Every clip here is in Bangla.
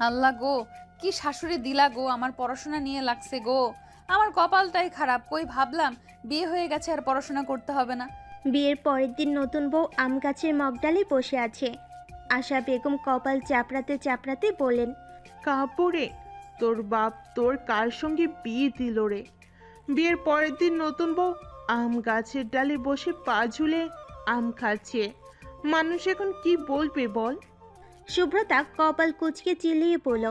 আল্লাহ গো, কি শাশুড়ি দিলা গো, আমার পড়াশোনা নিয়ে লাগছে গো। আমার কপালটাই খারাপ, কই ভাবলাম বিয়ে হয়ে গেছে আর পড়াশোনা করতে হবে না। বিয়ের পরের দিন নতুন বউ আম গাছের মগডালে বসে আছে। আশা বেগম কপাল চাপড়াতে চাপড়াতে বলেন, কাপড়ে তোর বাপ তোর কার সঙ্গে বিয়ে দিল রে? বিয়ের পরের দিন নতুন বউ আম গাছের ডালে বসে পা ঝুলে আম খাচ্ছে। মানুষ এখন কি বলবে বল? শুভ্রতা কপাল কুঁচকে চিল্লিয়ে বলল।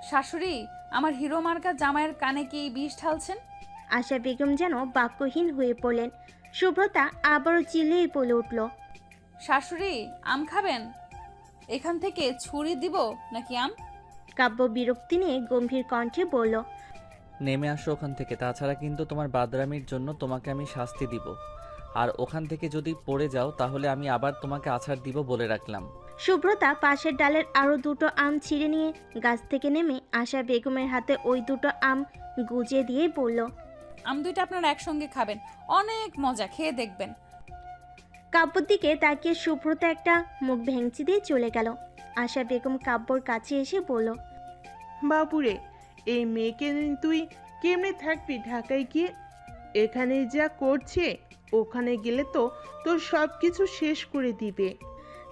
শাশুড়ি, আমার হিরো মার্কা জামাইয়ের কানে কি বিষ ঢালছেন? আশা বেগম যেন বাক্যহীন হয়ে পড়লেন। শুভ্রতা আবারও চিল্লিয়ে বলে উঠল, শাশুড়ি, আম খাবেন? এখান থেকে ছুরি দিব নাকি আম? কাব্য বিরক্তি নিয়ে গম্ভীর কণ্ঠে বলল, নেমে আসো ওখান থেকে, তাছাড়া কিন্তু তোমার বাদরামির জন্য তোমাকে আমি শাস্তি দিব। আর ওখান থেকে যদি পড়ে যাও তাহলে আমি আবার তোমাকে আছাড় দিব বলে রাখলাম। শুভ্রতা পাশের ডালের আরো দুটো আম ছিঁড়ে নিয়ে গাছ থেকে নেমে আশা বেগমের হাতে ওই দুটো আম গুজে দিয়ে বলল। আম দুইটা আপনারা একসঙ্গে খাবেন, অনেক মজা, খেয়ে দেখবেন। কাব্যর দিকে তাকিয়ে শুভ্রতা একটা মুখ ভেঙচি দিয়ে চলে গেল। আশা বেগম কাব্যর কাছে এসে বলল, বাবুরে, এই মেয়েকে নিয়ে তুই কেমনে থাকবি ঢাকায় গিয়ে? এখানে যা করছে ওখানে গেলে তো তোর সব কিছু শেষ করে দিবে।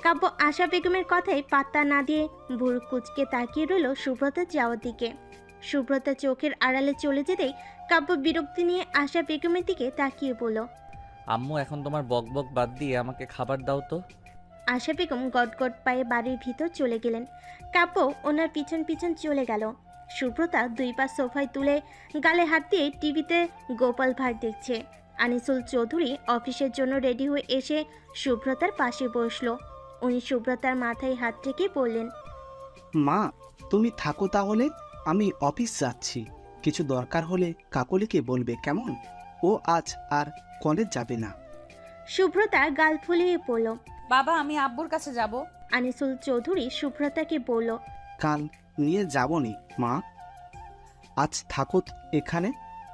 কাব্য আশা বেগমের কথায় পাত্তা না দিয়ে ভুরু কুচকে তাকিয়ে রইল শুভ্রতার যাওয়ার দিকে। শুভ্রতা চোখের আড়ালে চলে যেতেই কাব্য বিরক্তি নিয়ে আশা বেগমের দিকে তাকিয়ে বলল। আম্মু, এখন তোমার বকবক বাদ দিয়ে আমাকে খাবার দাও তো। আশা বেগম গটগট পায়ে বাড়ির ভিতর চলে গেলেন। কাব্য ওনার পিছন পিছন চলে গেল। শুভ্রতা দুই পা সোফায় তুলে গালে হাত দিয়ে টিভিতে গোপাল ভাঁড় দেখছে। আনিসুল চৌধুরী অফিসের জন্য রেডি হয়ে এসে শুভ্রতার পাশে বসলো। উনি শুভ্রতার মাথায় হাত রেখে বললেন, মা, তুমি থাকো তাহলে, আমি অফিস যাচ্ছি। কিছু দরকার হলে কাকলিকে বলবে, কেমন? ও আজ আর কলেজ যাবে না। শুভ্রতা গাল ফুলিয়ে পড়ল। বাবা, আমি আব্বুর কাছে যাব। আনিসুল চৌধুরী শুভ্রতাকে বলল, কাল নিয়ে যাবনি মা, আজ থাকো এখানে।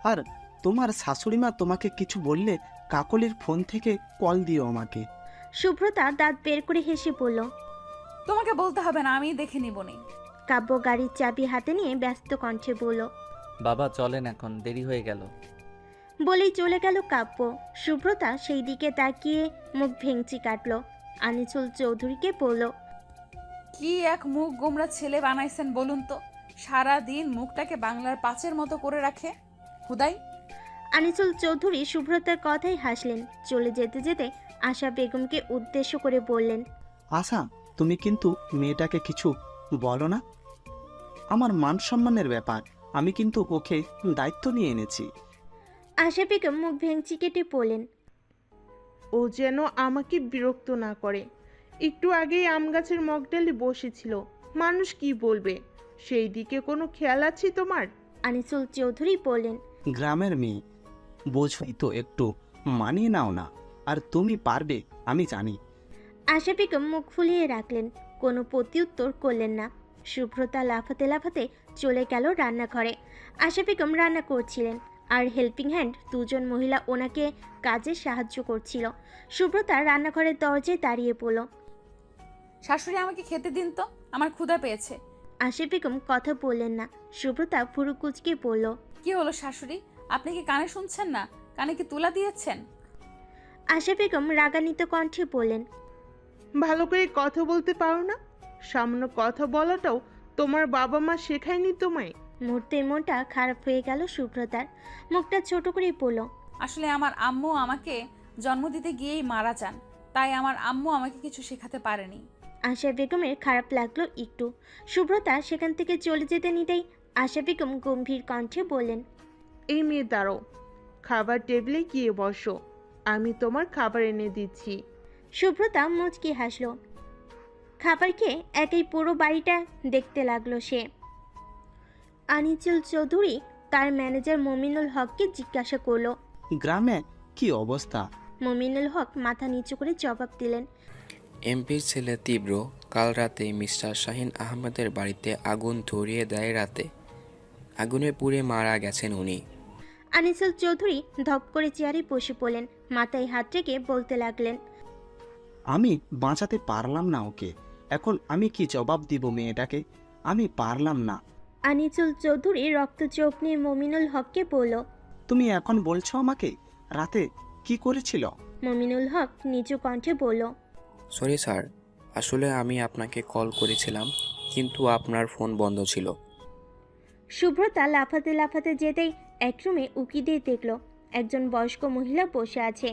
আর তোমার শাশুড়িমা তোমাকে কিছু বললে কাকলির ফোন থেকে কল দিও আমাকে। শুভ্রতা দাঁত বের করে হেসে বলল। তোমাকে বলতে হবে না, আমি দেখে নিবনি। কাব্য গাড়ির চাবি হাতে নিয়ে ব্যস্ত কণ্ঠে বলল। বাবা চলেন, এখন দেরি হয়ে গেল। বলেই চলে গেল কাব্য। শুভ্রতা সেই দিকে তাকিয়ে মুখ ভেঙচি কাটল। আনিসুল চৌধুরীকে বলল, কি এক মুখ গোমরা ছেলে বানাইছেন বলুন তো। সারা দিন মুখটাকে বাংলার পাঁচের মতো করে রাখে। হুদাই। আনিসুল চৌধুরী শুভ্রতার কথাই হাসলেন। চলে যেতে যেতে আশা বেগমকে উদ্দেশ্য করে বললেন, আশা, তুমি কিন্তু মেয়েটাকে কিছু বলো না। আমার মান সম্মানের ব্যাপার, আমি কিন্তু ওকে দায়িত্ব নিয়ে এনেছি। আশা বেগম মুখ ভেঙচি কেটে বললেন, ও যেন আমাকে বিরক্ত না করে। একটু আগেই আম গাছের মগডালে বসেছিল, মানুষ কি বলবে সেই দিকে কোনো খেয়াল আছে তোমার? আনিসুল চৌধুরী বললেন, গ্রামের মেয়ে, বোঝই তো, একটু মানিয়ে নাও না। আর তুমি পারবে, আমি জানি। আশা বেগম মুখ ফুলিয়ে রাখলেন, কোনো প্রত্যুত্তর করলেন না। শুভ্রতা লাফাতে লাফাতে চলে গেল রান্নাঘরে। আশা বেগম রান্না করছিলেন, আর হেল্পিং হ্যান্ড দুজন মহিলা ওনাকে কাজে সাহায্য করছিল। শুভ্রতা রান্নাঘরের দরজায় দাঁড়িয়ে পড়ল। শাশুড়ি, আমাকে খেতে দিন তো, আমার ক্ষুধা পেয়েছে। আশা বেগম কথা বললেন না। শুভ্রতা ভুরু কুচকে বলল, কি হলো শাশুড়ি, আপনি কি কানে শুনছেন না? কানে কি তুলা দিয়েছেন? আশা বেগম রাগান্বিত কণ্ঠে বললেন, ভালো করে কথা বলতে পারো না? সামান্য কথা বলাটাও তোমার বাবা মা শেখায়নি তোমায়? মুহূর্তের মনটা খারাপ হয়ে গেল শুভ্রতার। মুখটা ছোট করে বলল, আসলে আমার আম্মু আমাকে জন্ম দিতে গিয়েই মারা যান, তাই আমার আম্মু আমাকে কিছু শেখাতে পারেনি। আশা বেগমের খারাপ লাগলো একটু। শুভ্রতা সেখান থেকে চলে যেতে নিতেই আশা বেগম গম্ভীর কণ্ঠে বললেন, এই মেয়ে দাঁড়ো, খাবার টেবিলে গিয়ে বসো, আমি তোমার খাবার এনে দিচ্ছি। শুভ্রতা মুচকি হাসল। খাবার খেয়ে একই পুরো বাড়িটা দেখতে লাগলো সে। আনিসুল চৌধুরী তার ম্যানেজার মমিনুল হককে জিজ্ঞাসা করলো। গ্রামে কি অবস্থা? মমিনুল হক মাথা নিচু করে জবাব দিলেন, এমপির ছেলে তীব্র কাল রাতে মিস্টার শাহিন আহমেদের বাড়িতে আগুন ধরিয়ে দেয় রাতে। আগুনে পুড়ে মারা গেছেন উনি। আনিসুল চৌধুরী ধপ করে চেয়ারে বসে পড়লেন, মাথায় হাত রেখে বলতে লাগলেন, আমি বাঁচাতে পারলাম না ওকে। এখন আমি কি জবাব দিব মেয়েটাকে? আমি পারলাম না। আনিসুল চৌধুরী রক্ত চোখ নিয়ে মমিনুল হককে বলল। তুমি এখন বলছো আমাকে রাতে কি করেছিল? মমিনুল হক নিচু কণ্ঠে বলল। সরি স্যার, আসলে আমি আপনাকে কল করেছিলাম কিন্তু আপনার ফোন বন্ধ ছিল। শুভ্রতা লাফাতে লাফাতে যেতেই এক রুমে উকি দিয়ে দেখল একজন বয়স্ক মহিলা বসে আছে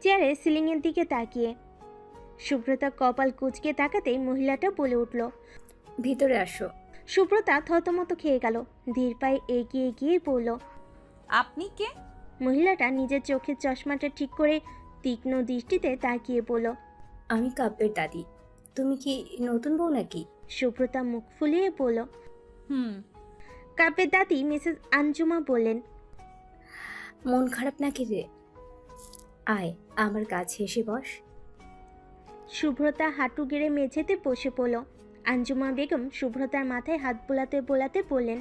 চেয়ারে সিলিংয়ের দিকে তাকিয়ে। শুভ্রতা কপাল কুঁচকে তাকাতেই মহিলাটা বলে উঠল। ভিতরে আসো। শুভ্রতা থতমত খেয়ে গেল, ধীর পায়ে এগিয়ে গিয়ে বলল। আপনি কে? মহিলাটা নিজের চোখের চশমাটা ঠিক করে তীক্ষ্ণ দৃষ্টিতে তাকিয়ে বলল। আমি কাব্যের দাদি। তুমি কি নতুন বউ নাকি? শুভ্রতা মুখ ফুলিয়ে বলল। হুম। কাব্যের দাদি মিসেস আঞ্জুমা বললেন। মন খারাপ নাকি রে? আয় আমার কাছে এসে বস। শুভ্রতা হাঁটু গেড়ে মেঝেতে বসে পড়ল। আঞ্জুমা বেগম শুভ্রতার মাথায় হাত বোলাতে বোলাতে বললেন।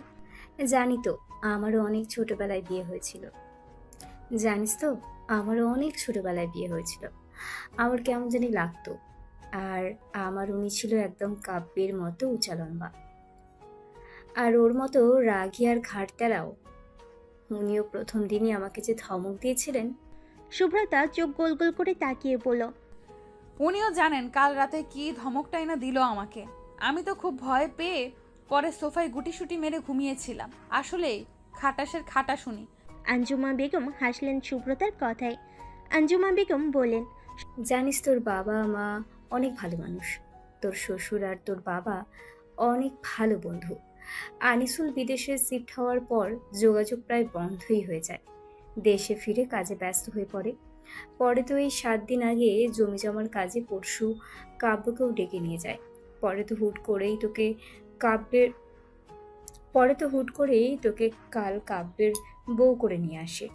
জানি তো আমারও অনেক ছোটবেলায় বিয়ে হয়েছিল। জানিস তো আমারও অনেক ছোটবেলায় বিয়ে হয়েছিল। আমার কেমন জানি লাগতো। আর আমার উনি ছিল একদম কাব্যের মতো উঁচা লম্বা, আর ওর মতো রাগী আর ঘাড়তেরাও। উনিও প্রথম দিনই আমাকে যে ধমক দিয়েছিলেন। শুভ্রতা চোখ গোল গোল করে তাকিয়ে বলল। উনিও জানেন কাল রাতে কি ধমকটাই না দিল আমাকে। আমি তো খুব ভয় পেয়ে পরে সোফায় গুটিসুটি মেরে ঘুমিয়েছিলাম। আসলে খাটাসের খাটা শুনি। আঞ্জুমা বেগম হাসলেন শুভ্রতার কথায়। আঞ্জুমা বেগম বলেন। জানিস তোর বাবা মা অনেক ভালো মানুষ। তোর শ্বশুর আর তোর বাবা অনেক ভালো বন্ধু। আনিসুল বিদেশে শিফট হওয়ার পর যোগাযোগ প্রায় বন্ধই হয়ে যায়। দেশে ফিরে কাজে ব্যস্ত হয়ে পড়ে। পরে তো এই 7 দিন আগে জমি জমার কাজে পরশু কাব্যকেও ডেকে নিয়ে যায়। পরে তো হুট করেই তোকে কাল কাব্যের বউ করে নিয়ে আসে।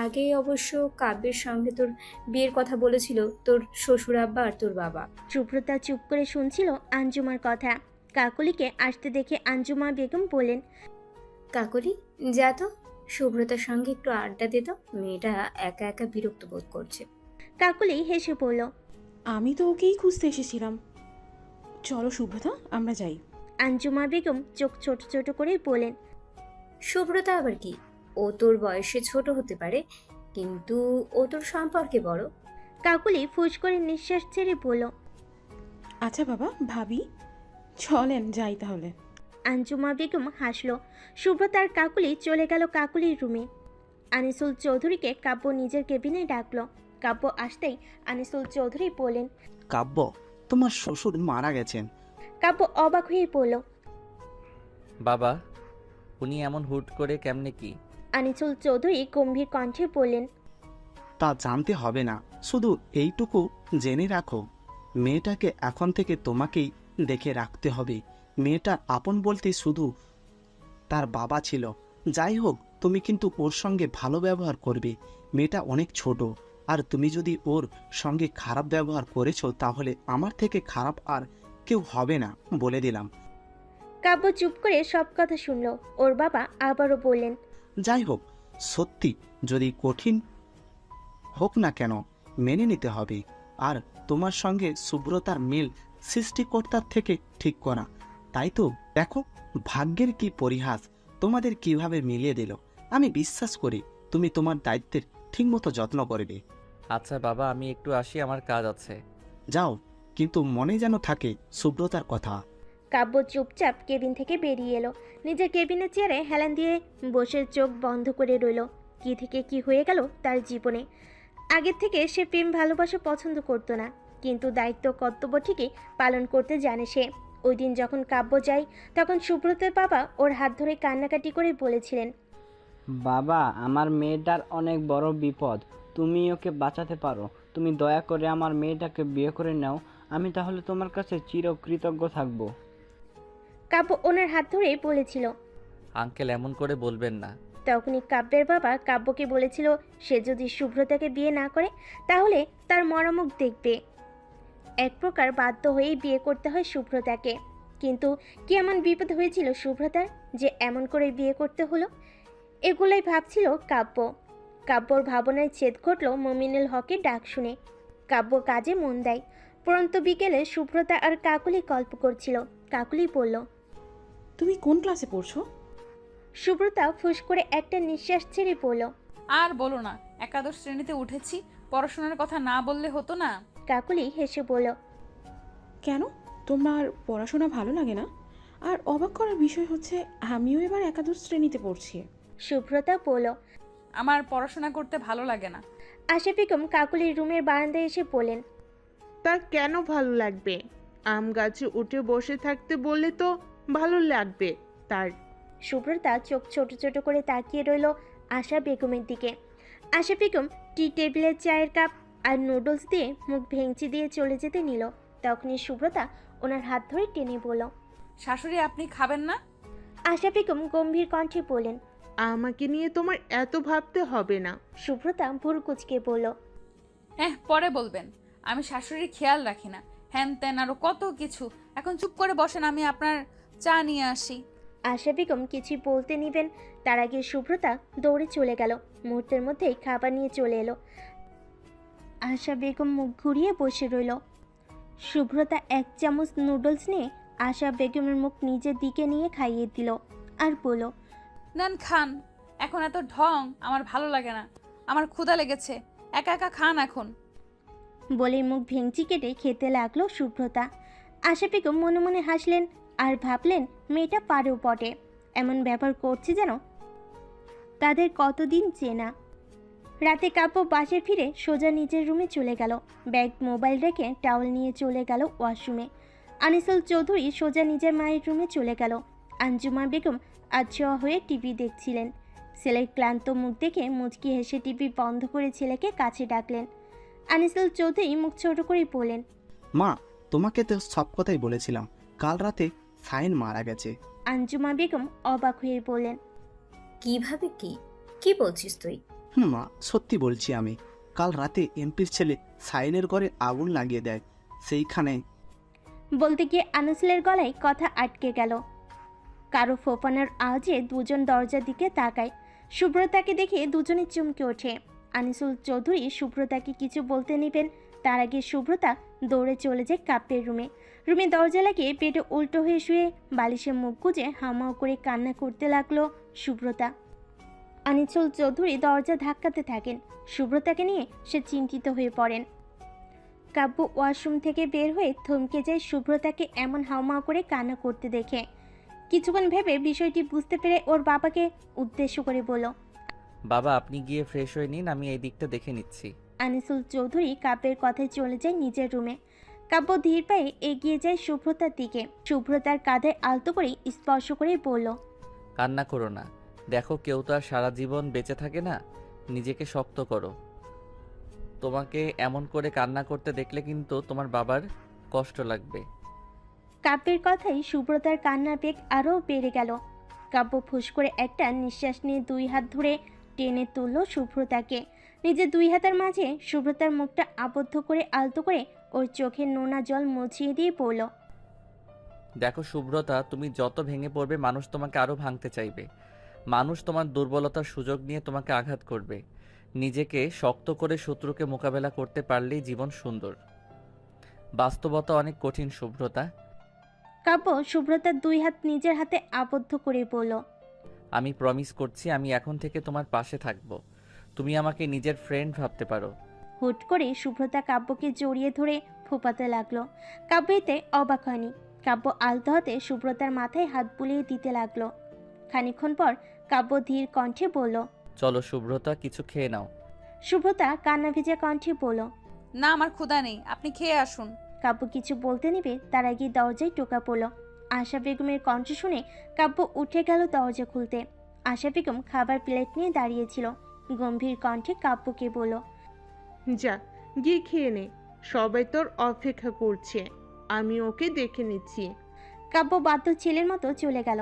আগে অবশ্য কাব্যের সঙ্গে তোর বিয়ের কথা বলেছিল তোর শ্বশুর আব্বা আর তোর বাবা। শুভ্রতা চুপ করে শুনছিল আঞ্জুমার কথা। কাকলিকে আসতে দেখে আঞ্জুমা বেগম বলেন। কাকলি যা তো, শুভ্রতার সঙ্গে একটু আড্ডা দে তো, মেয়েটা একা একা বিরক্ত বোধ করছে। কাকলি হেসে বলল। আমি তো ওকেই খুঁজতে এসেছিলাম। চলো শুভ্রতা, আমরা যাই। আঞ্জুমা বেগম চোখ ছোট ছোট করে বলেন। শুভ্রতা আবার কি? ও তোর বয়সে ছোট হতে পারে, কিন্তু ও তোর সম্পর্কে বড়। কাকলি ফুস করে নিঃশ্বাস ছেড়ে বলল। আচ্ছা বাবা, ভাবি চলেন যাই তাহলে। আঞ্জুমা বেগম হাসল। শুভ্রতার কাকুলি চলে গেল কাকুলির রুমে। আনিসুল চৌধুরীকে কাব্য নিজের কেবিনে ডাকলো। কাব্য আসতেই আনিসুল চৌধুরী বলেন। কাব্য, তোমার শ্বশুর মারা গেছেন। কাব্য অবাক হয়ে পড়ল। বাবা, উনি এমন হুট করে কেমনে কি? আনিসুল চৌধুরী গম্ভীর কণ্ঠে বললেন। তা জানতে হবে না, শুধু এইটুকু জেনে রাখো, মেয়েটাকে এখন থেকে তোমাকেই দেখে রাখতে হবে। মেয়েটা আপন বলতে শুধু তার বাবা ছিল। যাই হোক, তুমি কিন্তু ওর সঙ্গে ভালো ব্যবহার করবে। মেয়েটা অনেক ছোট, আর তুমি যদি ওর সঙ্গে খারাপ ব্যবহার করেছো তাহলে আমার থেকে খারাপ আর কেউ হবে না, বলে দিলাম। কাব্য চুপ করে সব কথা শুনল। ওর বাবা আবারও বললেন। যাই হোক, সত্যি যদি কঠিন হোক না কেন মেনে নিতে হবে। আর তোমার সঙ্গে শুভ্রতার মিল সৃষ্টিকর্তার থেকে ঠিক করা, তাই তো দেখো ভাগ্যের কি পরিহাস তোমাদের কিভাবে মিলিয়ে দিল। আমি বিশ্বাস করি তুমি তোমার দায়িত্বের ঠিকমতো যত্ন করবে। আচ্ছা বাবা, আমি একটু আসি, আমার কাজ আছে। যাও, কিন্তু মনে যেন থাকে শুভ্রতার কথা। কাব্য চুপচাপ কেবিন থেকে বেরিয়ে এলো। নিজের কেবিনের চেয়ারে হেলান দিয়ে বসে চোখ বন্ধ করে রইল। কি থেকে কি হয়ে গেল তার জীবনে। আগের থেকে সে প্রেম ভালোবাসা পছন্দ করতো না, কিন্তু দায়িত্ব কর্তব্য ঠিকই পালন করতে জানে সে। ওই দিন যখন কাব্য যায় তখন সুব্রতের বাবা ওর হাত ধরে কান্নাকাটি করে বলেছিলেন। বাবা, আমার মেয়েটার অনেক বড় বিপদ, তুমি ওকে বাঁচাতে পারো। তুমি দয়া করে আমার মেয়েটাকে বিয়ে করে নাও, আমি তাহলে তোমার কাছে চিরকৃতজ্ঞ থাকবো। কাব্য ওনার হাত ধরে বলেছিল। আঙ্কেল, এমন করে বলবেন না। তখনই কাব্যের বাবা কাব্যকে বলেছিল সে যদি শুভ্রতাকে বিয়ে না করে তাহলে তার মরামুখ দেখবে। এক প্রকার বাধ্য হয়েই বিয়ে করতে হয় শুভ্রতাকে। কিন্তু কি এমন বিপদ হয়েছিল শুভ্রতার যে এমন করে বিয়ে করতে হলো? এগুলোই ভাবছিল কাব্য। কাব্যর ভাবনায় ছেদ ঘটল মমিনুল হকের ডাক শুনে। কাব্য কাজে মন দেয়। পরন্ত বিকেলে শুভ্রতা আর কাকুলি গল্প করছিল। কাকুলি বলল। তুমি কোন ক্লাসে পড়ছো? সুব্রতা ফুস করে একটা নিঃশ্বাস ছেড়ে বলল। আর বলো না, একাদশ শ্রেণীতে উঠেছি, পড়াশোনার কথা না বললে হতো না? কাকুলি হেসে বলল। কেন, তোমার পড়াশোনা ভালো লাগে না? আর অবাক করার বিষয় হচ্ছে আমিও এবার একাদশ শ্রেণীতে পড়ছি। সুব্রতা বলল। আমার পড়াশোনা করতে ভালো লাগে না। আশা বেগম কাকুলির রুমের বারান্দায় এসে বললেন। তা কেন ভালো লাগবে? আম গাছে উঠে বসে থাকতে বললে তো ভালো লাগবে তার। সুব্রতা চোখ ছোট ছোট করে তাকিয়ে রইল আশা বেগমের দিকে। আশা বেগম টি টেবিলের চায়ের কাপ আর নুডলস দিয়ে মুখ ভেঙচি দিয়ে চলে যেতে নিল। তখনই সুব্রতা ওনার হাত ধরে টেনে বলল। শাশুড়ি, আপনি খাবেন না? আশা বেগম গম্ভীর কণ্ঠে বললেন। আমাকে নিয়ে তোমার এত ভাবতে হবে না। সুব্রতা ভুরু কুঁচকে বলল। হ্যাঁ, পরে বলবেন। আমি শাশুড়ির খেয়াল রাখি না, হ্যান ত্যান আরো কত কিছু। এখন চুপ করে বসেন, আমি আপনার চা নিয়ে আসি। আশা বেগম কিছু বলতে নিবেন, তার আগে সুব্রতা দৌড়ে চলে গেল। মুহূর্তের মধ্যেই খাবার নিয়ে চলে এলো। আশা বেগম মুখ ঘুরিয়ে বসে রইল। সুব্রতা এক চামচ নুডলস নিয়ে আশা বেগমের মুখ নিজের দিকে নিয়ে খাইয়ে দিল আর বলল। নেন, খান। এখন এত ঢং আমার ভালো লাগে না। আমার ক্ষুধা লেগেছে, একা একা খান এখন। বলে মুখ ভেঙচি কেটে খেতে লাগলো সুব্রতা। আশা বেগম মনে মনে হাসলেন আর ভাবলেন মেয়েটা পারেও বটে, এমন ব্যবহার করছে যেন তাদের কতদিন চেনা। রাতে কাব্য বাসে ফিরে সোজা নিজের রুমে চলে গেল। ব্যাগ মোবাইল রেখে টাওয়াল নিয়ে চলে গেল ওয়াশরুমে। আনিসুল চৌধুরী সোজা নিজের মায়ের রুমে চলে গেল। আঞ্জুমা বেগম আচ্ছোয়া হয়ে টিভি দেখছিলেন। ছেলের ক্লান্ত মুখ দেখে মুচকি হেসে টিভি বন্ধ করে ছেলেকে কাছে ডাকলেন। আনিসুল চৌধুরী মুখ ছোট করে বললেন। মা, তোমাকে তো সব কথাই বলেছিলাম, কাল রাতে সাইন মারা গেছে। আঞ্জুমা বেগম অবাক হয়ে বললেন। কিভাবে? কি বলছিস তুই? মা, সত্যি বলছি আমি। কাল রাতে এমপির ছেলে সাইনের ঘরে আগুন লাগিয়ে দেয়, সেইখানে। বলতে গিয়ে আনিসুলের গলায় কথা আটকে গেল। কারো ফোপানোর আওয়াজে দুজন দরজার দিকে তাকায়। সুব্রতাকে দেখে দুজনে চমকে ওঠে। আনিসুল চৌধুরী সুব্রতাকে কিছু বলতে নিবেন, তার আগে সুব্রতা দৌড়ে চলে যায় কাব্যের রুমে দরজা লাগিয়ে পেটে উল্টো হয়ে শুয়ে বালিশে মুখ গুজে হামাও করে কান্না করতে লাগলো সুব্রতা। আনিসুল চৌধুরী দরজা ধাক্কাতে থাকেন। সুব্রতাকে নিয়ে সে চিন্তিত হয়ে পড়েন। কাব্য ওয়াশরুম থেকে বের হয়ে থমকে যায় সুব্রতাকে এমন হাউমাউ করে কান্না করতে দেখে। কিছুক্ষণ ভেবে বিষয়টি বুঝতে পেরে ওর বাবাকে উদ্দেশ্য করে বলল। বাবা, আপনি গিয়ে ফ্রেশ হয়ে নিন, আমি এই দিকটা দেখে নিচ্ছি। আনিসুল চৌধুরী কাব্যের কথায় চলে যায় নিজের রুমে। কাব্য ধীর পায়ে এগিয়ে যায় সুব্রতার দিকে। সুব্রতার কাঁধে আলতো করে স্পর্শ করে বলল। কান্না করো না, দেখো কেউ তো আর সারা জীবন বেঁচে থাকে না, নিজেকে শক্ত করো। তোমাকে এমন করে কান্না করতে দেখলে কিন্তু তোমার বাবার কষ্ট লাগবে। কাব্যের কথাই সুব্রতার কান্নার বেগ আরও বেড়ে গেল। কাব্য ফুস করে একটা নিঃশ্বাস নিয়ে দুই হাত ধরে টেনে তুলল সুব্রতাকে। নিজের দুই হাতের মাঝে সুব্রতার মুখটা আবদ্ধ করে আলতো করে ওর চোখের নোনা জল মুছিয়ে দিয়ে পড়ল। দেখো সুব্রতা, তুমি যত ভেঙে পড়বে মানুষ তোমাকে আরো ভাঙতে চাইবে। মানুষ তোমার দুর্বলতার সুযোগ নিয়ে তোমাকে আঘাত করবে। নিজেকে শক্ত করে শত্রুকে মোকাবেলা করতে পারলেই জীবন সুন্দর। বাস্তবতা অনেক কঠিন সুব্রতা। কাব্য সুব্রতার দুই হাত নিজের হাতে আবদ্ধ করে বলল। আমি প্রমিস করছি, আমি এখন থেকে তোমার পাশে থাকবো। তুমি আমাকে নিজের ফ্রেন্ড ভাবতে পারো। হুট করে সুব্রতা কাব্যকে জড়িয়ে ধরে ফোপাতে লাগলো। কাব্য এতে অবাক হয়নি। কাব্য আলতো হাতে সুব্রতার মাথায় হাত বুলিয়ে দিতে লাগলো। খানিকক্ষণ পর কাব্য ধীর কণ্ঠে বলল। চলো সুব্রতা, কিছু খেয়ে নাও। সুব্রতা কান্না ভেজা কণ্ঠে বলল। না, আমার ক্ষুধা নেই, আপনি খেয়ে আসুন। কাব্য কিছু বলতে নিবে, তার আগে দরজায় টোকা পড়ল। আশা বেগমের কণ্ঠ শুনে কাব্য উঠে গেল দরজা খুলতে। আশা বেগম খাবার প্লেট নিয়ে দাঁড়িয়েছিল। গম্ভীর কণ্ঠে কাব্যকে বলল। যা, গিয়ে খেয়ে নে, সবাই তোর অপেক্ষা করছে, আমি ওকে দেখে নিচ্ছি। কাব্য বাধ্য ছেলের মতো চলে গেল।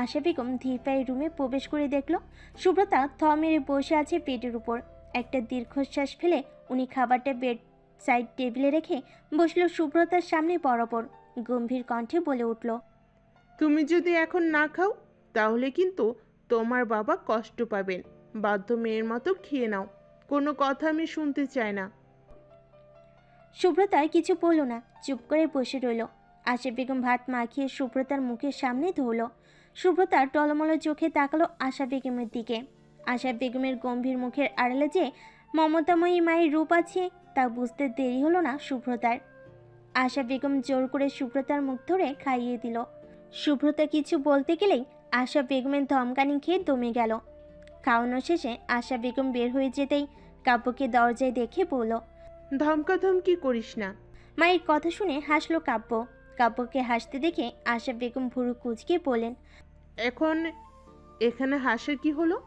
আশা বেগম ধীর পায়ে রুমে প্রবেশ করে দেখল সুব্রতা থ মেরে বসে আছে বেডের উপর। একটা দীর্ঘশ্বাস ফেলে উনি খাবারটা বেড সাইড টেবিলে রেখে বসলো সুব্রতার সামনে বরাবর। গম্ভীর কণ্ঠে বলে উঠল। তুমি যদি এখন না খাও তাহলে কিন্তু তোমার বাবা কষ্ট পাবেন। বাধ্য মেয়ের মতো খেয়ে নাও, কোনো কথা আমি শুনতে চাই না। সুব্রতা কিছু বলল না, চুপ করে বসে রইল। আশা বেগম ভাত মাখিয়ে সুব্রতার মুখের সামনে ধরল। সুব্রতা টলমল চোখে তাকালো আশা বেগমের দিকে। আশা বেগমের গম্ভীর মুখের আড়ালে যে মমতাময়ী মায়ের রূপ আছে তা বুঝতে দেরি হলো না সুব্রতার। আশা বেগম জোর করে সুব্রতার মুখ ধরে খাইয়ে দিল। সুব্রতা কিছু বলতে গেলেই আশা বেগমের ধমকানি খেয়ে দমে গেল। খাওয়ানো শেষে আশা বেগম বের হয়ে যেতেই কাব্যকে দরজায় দেখে বলল, ধমকাধমকি করিস না। মায়ের কথা শুনে হাসলো কাব্য। কাব্যকে হাসতে দেখে আশা বেগম ভুরু কুঁচকে বললেন, এখন এখানে হাসার কি হলো?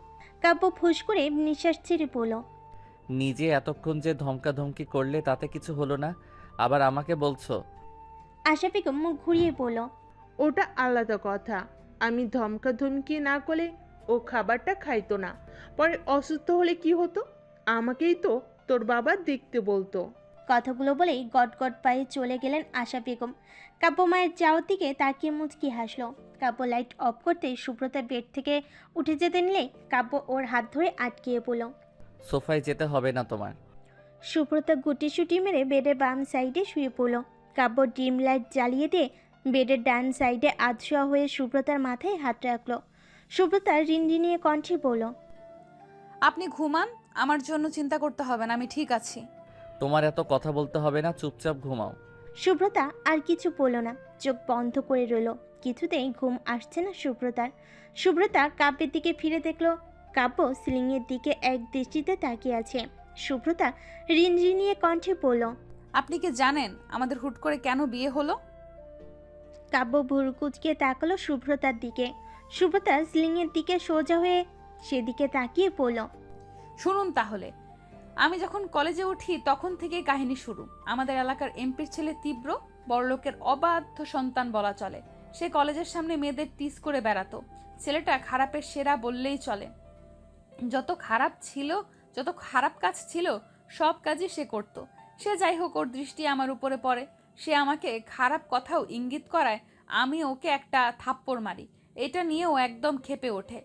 কাব্য ফুস করে নিঃশ্বাস ছেড়ে বলল, নিজে এতক্ষণ যে ধমকাধমকি করলে তাতে কিছু হলো না, আবার আমাকে বলছো? আশা বেগম মুখ ঘুরিয়ে বলল, ওটা আলাদা কথা। আমি ধমকাধমকি না করলে ও খাবারটা খাইতো না। পরে অসুস্থ হলে কি হতো? আমাকেই তো তোর বাবা দেখতে বলতো। কথাগুলো বলেই গটগট পায়ে চলে গেলেন আশা বেগম। কাব্য মায়ের যাওয়ার দিকে তাকিয়ে মুচকি হাসলো। কাব্য লাইট অফ করতে সুব্রতা বেড থেকে উঠে যেতে নিলে কাব্য ওর হাত ধরে আটকিয়ে পড়ল। সোফায় যেতে হবে না তোমার। সুব্রতা গুটি সুটি মেরে বেডের বাম সাইডে শুয়ে পড়ল। কাব্য ডিম লাইট জ্বালিয়ে দিয়ে বেডের ডান সাইডে আধশোয়া হয়ে সুব্রতার মাথায় হাত রাখলো। সুব্রতা রিনরিনিয়ে কণ্ঠে বলল, আপনি ঘুমান, আমার জন্য চিন্তা করতে হবে না, আমি ঠিক আছি। তোমার এত কথা বলতে হবে না, চুপচাপ ঘুমাও। সুব্রতা আর কিছু বলল না, চোখ বন্ধ করে রইল। কিছুতেই ঘুম আসছে না সুব্রতার। সুব্রতা কাব্যের দিকে ফিরে দেখল কাব্য সিলিংয়ের দিকে এক দৃষ্টিতে তাকিয়ে আছে। সুব্রতা রিনরিনিয়ে কণ্ঠে বলল, আপনি কি জানেন আমাদের হুট করে কেন বিয়ে হলো? কাব্য ভুরু কুঁচকে তাকালো সুব্রতার দিকে। সুব্রতা সিলিংয়ের দিকে সোজা হয়ে সেদিকে তাকিয়ে পড়ল, শুনুন তাহলে। আমি যখন কলেজে উঠি তখন থেকেই কাহিনী শুরু। আমাদের এলাকার এমপির ছেলে তীব্র বড়লোকের অবাধ্য সন্তান বলা চলে। সে কলেজের সামনে মেয়েদের টিজ করে বেড়াতো। ছেলেটা খারাপের সেরা বললেই চলে। যত খারাপ কাজ ছিল সব কাজই সে করত। সে যাই হোক, ওর দৃষ্টি আমার উপরে পড়ে। সে আমাকে খারাপ কথাও ইঙ্গিত করায়, আমি ওকে একটা থাপ্পড় মারি। এটা নিয়েও একদম ক্ষেপে ওঠে।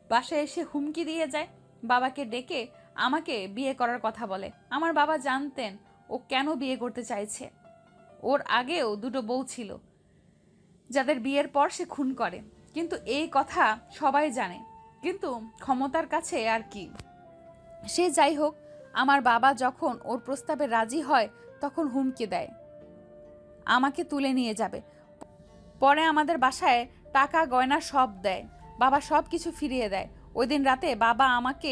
বাসায় এসে হুমকি দিয়ে যায়, বাবাকে ডেকে আমাকে বিয়ে করার কথা বলে। আমার বাবা জানতেন ও কেন বিয়ে করতে চাইছে। ওর আগেও দুটো বউ ছিল যাদের বিয়ের পর সে খুন করে। কিন্তু এই কথা সবাই জানে, কিন্তু ক্ষমতার কাছে আর কি। সে যাই হোক, আমার বাবা যখন ওর প্রস্তাবে রাজি হয় তখন হুমকি দেয় আমাকে তুলে নিয়ে যাবে। পরে আমাদের বাসায় টাকা গয়না সব দেয়, বাবা সব কিছু ফিরিয়ে দেয়। ওই দিন রাতে বাবা আমাকে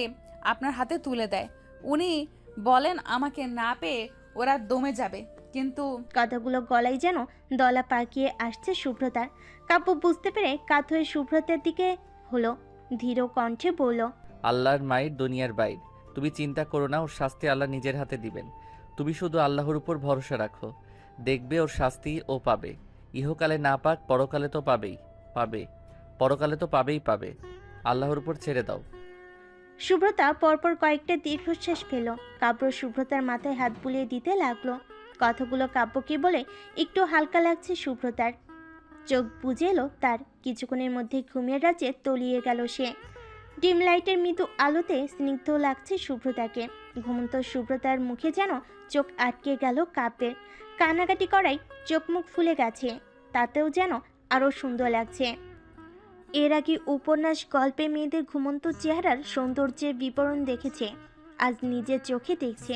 আপনার হাতে তুলে দেয়। উনি বলেন আমাকে না পেয়ে ওরা দমে যাবে, কিন্তু কথাগুলো গলায় যেন দলা পাকিয়ে আসছে সুব্রতার। কাব্য বুঝতে পেরে কাত হয়ে সুব্রতার দিকে হলো, ধীর কণ্ঠে বলল, আল্লাহর মায়ের দুনিয়ার বাইর, তুমি চিন্তা করো না, ওর শাস্তি আল্লাহ নিজের হাতে দিবেন। তুমি শুধু আল্লাহর উপর ভরসা রাখো, দেখবে ওর শাস্তি ও পাবে। ইহকালে না পাক পরকালে তো পাবেই পাবে। আল্লাহর উপর ছেড়ে দাও। সুব্রতা পরপর কয়েকটা দীর্ঘশ্বাস ফেল। কাব্য সুব্রতার মাথায় হাত বুলিয়ে দিতে লাগলো। কথাগুলো কাব্যকে বলে একটু হালকা লাগছে সুব্রতার। চোখ বুজে এলো তার। কিছুক্ষণের মধ্যে ঘুমের রাজ্যে তলিয়ে গেল সে। ডিম লাইটের মৃদু আলোতে স্নিগ্ধ লাগছে সুব্রতাকে। ঘুমন্ত সুব্রতার মুখে যেন চোখ আটকে গেল কাব্যের। কান্নাকাটি করাই চোখ মুখ ফুলে গেছে, তাতেও যেন আরও সুন্দর লাগছে। এর আগে উপন্যাস গল্পে মেয়েদের ঘুমন্ত চেহারার সৌন্দর্যের বিবরণ দেখেছে, আজ নিজের চোখে দেখছে।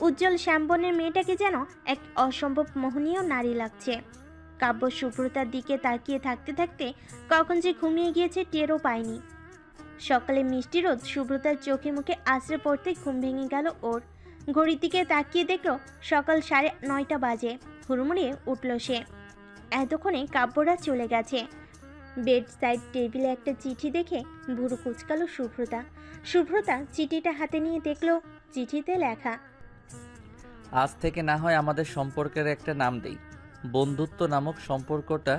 উজ্জ্বল শ্যামবনের মেয়েটাকে যেন এক অসম্ভব মোহনীয় নারী লাগছে। কাব্য সুব্রতার দিকে তাকিয়ে থাকতে থাকতে কখন যে ঘুমিয়ে গিয়েছে টেরও পায়নি। সকালে মিষ্টি রোদ সুব্রতার চোখে মুখে আশ্রে পড়তে ঘুম ভেঙে গেল ওর। ঘড়ির দিকে তাকিয়ে দেখল সকাল 9:30 বাজে। হুড়মুড়িয়ে উঠল সে। এতক্ষণে কাব্যরা চলে গেছে। বেড সাইড টেবিলে একটা চিঠি দেখে ভুরু কুচকালো সুব্রতা চিঠিটা হাতে নিয়ে দেখল চিঠিতে লেখা, আজ থেকে না হয় আমাদের সম্পর্কের একটা নাম দেই, বন্ধুত্ব নামক সম্পর্কটা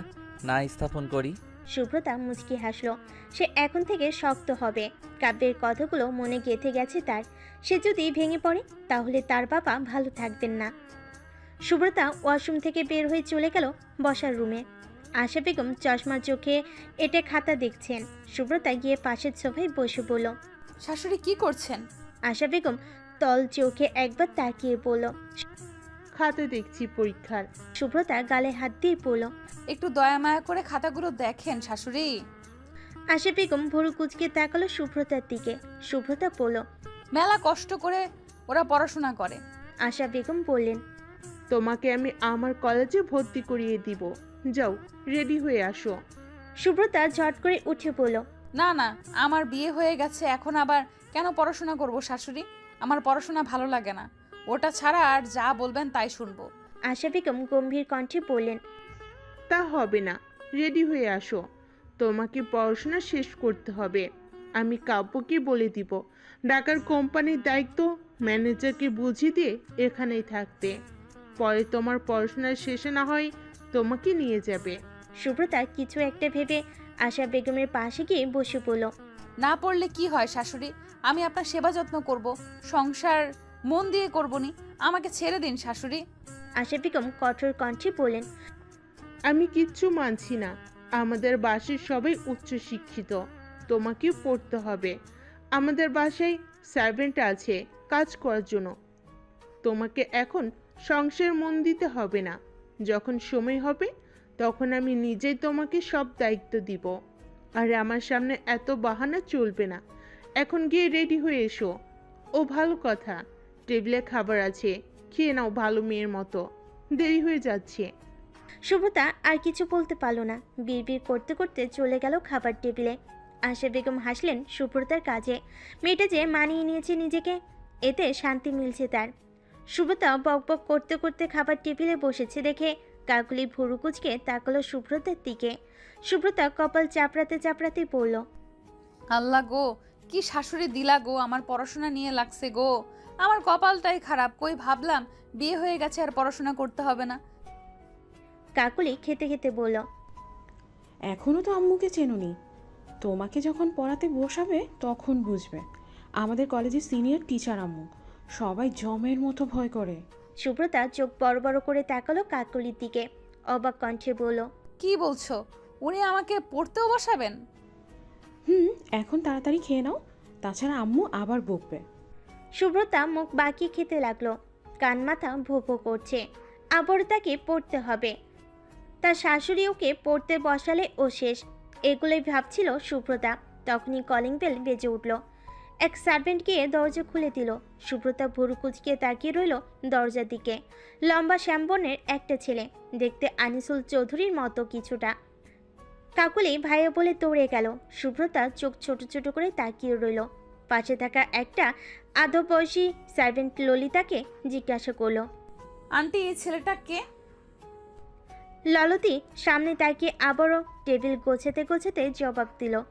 না স্থাপন করি। সুব্রতা মুচকি হাসলো। সে এখন থেকে শক্ত হবে। কাব্যের কথাগুলো মনে গেঁথে গেছে তার। সে যদি ভেঙে পড়ে তাহলে তার বাবা ভালো থাকবেন না। সুব্রতা ওয়াশরুম থেকে বের হয়ে চলে গেল বসার রুমে। আশা বেগম চশমা চোখে এটে খাতা দেখছেন। সুব্রতা গিয়ে পাশের সোফায় বসে বলল, শাশুড়ি কি করছেন? আশা বেগম তল চোখে একবার তাকিয়ে বলল, খাতা দেখছি পরীক্ষার। শুভ্রতা গালে হাত দিয়ে বলল। একটু দয়া মায়া করে খাতাগুলো দেখেন শাশুড়ি। আশা বেগম ভুরু কুচকে তাকালো শুভ্রতার দিকে। শুভ্রতা বলল। মেলা কষ্ট করে ওরা পড়াশোনা করে। আশা বেগম বললেন। তোমাকে আমি আমার কলেজে ভর্তি করিয়ে দিব। যাও, রেডি হয়ে আসো। শুভ্রতা ঝট করে উঠে বলল। না না, আমার বিয়ে হয়ে গেছে, এখন আবার কেন পড়াশোনা করব শাশুড়ি? আমার পড়াশোনা ভালো লাগে না। ওটা ছাড়া আর যা বলবেন তাই শুনবো। আশা বেগম গম্ভীর কণ্ঠে বললেন। তা হবে না, রেডি হয়ে আসো। তোমাকে পড়াশোনা শেষ করতে হবে। আমি কাব্যকে বলে দিব ঢাকার কোম্পানির দায়িত্ব ম্যানেজারকে বুঝিয়ে দিয়ে এখানেই থাকতে। পরে তোমার পড়াশোনা শেষে না হয় তোমাকে নিয়ে যাবে। শুভ্রতা কিছু একটা ভেবে আশা বেগমের পাশে গিয়ে বসে পড়ল। না পড়লে কি হয় শাশুড়ি? আমি আপনার সেবা যত্ন করব, সংসার মন দিয়ে করবনি। আমাকে ছেড়ে দিন শাশুড়ি। আশা বেগম কঠোর কণ্ঠে বললেন। আমি কিচ্ছু মানছি না। আমাদের বাসায় সবাই উচ্চ শিক্ষিত, তোমাকেও পড়তে হবে। আমাদের বাসায় সার্ভেন্ট আছে কাজ করার জন্য। তোমাকে এখন সংসার মন দিতে হবে না। যখন সময় হবে তখন আমি নিজেই তোমাকে সব দায়িত্ব দিব। আর আমার সামনে এত বাহানা চলবে না। এখন গিয়ে রেডি হয়ে এসো। ও ভালো কথা, টেবিলে খাবার আছে, খেয়ে নাও ভালো মেয়ের মতো। দেরি হয়ে যাচ্ছে। শুভ্রতা আর কিছু বলতে পারল না। বিড়বিড় করতে করতে চলে গেল খাবার টেবিলে। আশা বেগম হাসলেন শুভ্রতার কাজে। মেয়েটা যে মানিয়ে নিয়েছে নিজেকে, এতে শান্তি মিলছে তার। শুভ্রতা বকবক করতে করতে খাবার টেবিলে বসেছে দেখে কাকুলি ভুরু কুচকে তাকালো শুভ্রতার দিকে। শুভ্রতা কপাল চাপড়াতে চাপড়াতে বলল। আল্লাহ গো, কি শাশুড়ি দিলা গো! আমার পড়াশোনা নিয়ে লাগছে গো। আমার কপালটাই খারাপ। কই ভাবলাম বিয়ে হয়ে গেছে আর পড়াশোনা করতে হবে না। কাকুলি খেতে খেতে বলল। এখনও তো আম্মুকে চেনুনি। তোমাকে যখন পড়াতে বসাবে তখন বুঝবে। আমাদের কলেজের সিনিয়র টিচার আম্মু, সবাই জমের মতো ভয় করে। শুভ্রতা চোখ বড় বড় করে তাকালো কাকুলির দিকে। অবাক কণ্ঠে বলল। কি বলছো? উনি আমাকে পড়তেও বসাবেন? এখন তাড়াতাড়ি খেয়ে নাও, তাছাড়া আম্মু আবার বকবে। শুভ্রতা মুখ বাঁকিয়ে খেতে লাগলো। কান মাথা ভো ভো করছে। আবার তাকে পড়তে হবে। তার শাশুড়ি ওকে পড়তে বসালে ও শেষ, এগুলোই ভাবছিল শুভ্রতা। তখনই কলিং বেল বেজে উঠল। এক সার্ভেন্ট গিয়ে দরজা খুলে দিল। শুভ্রতা ভুরু কুচকে তাকিয়ে রইল দরজার দিকে। লম্বা শ্যামবর্ণের একটা ছেলে, দেখতে আনিসুল চৌধুরীর মতো কিছুটা। কাকুলি ভাইয়া বলে দৌড়ে গেল। শুভ্রতা চোখ ছোট ছোট করে তাকিয়ে রইল। পাশে থাকা একটা আধো বয়সী সার্ভেন্ট ললিতাকে জিজ্ঞাসা করলো। আন্টি, এই ছেলেটা কে? ললতি সামনে তাকিয়ে আবারও টেবিল গোছাতে গোছাতে জবাব দিল।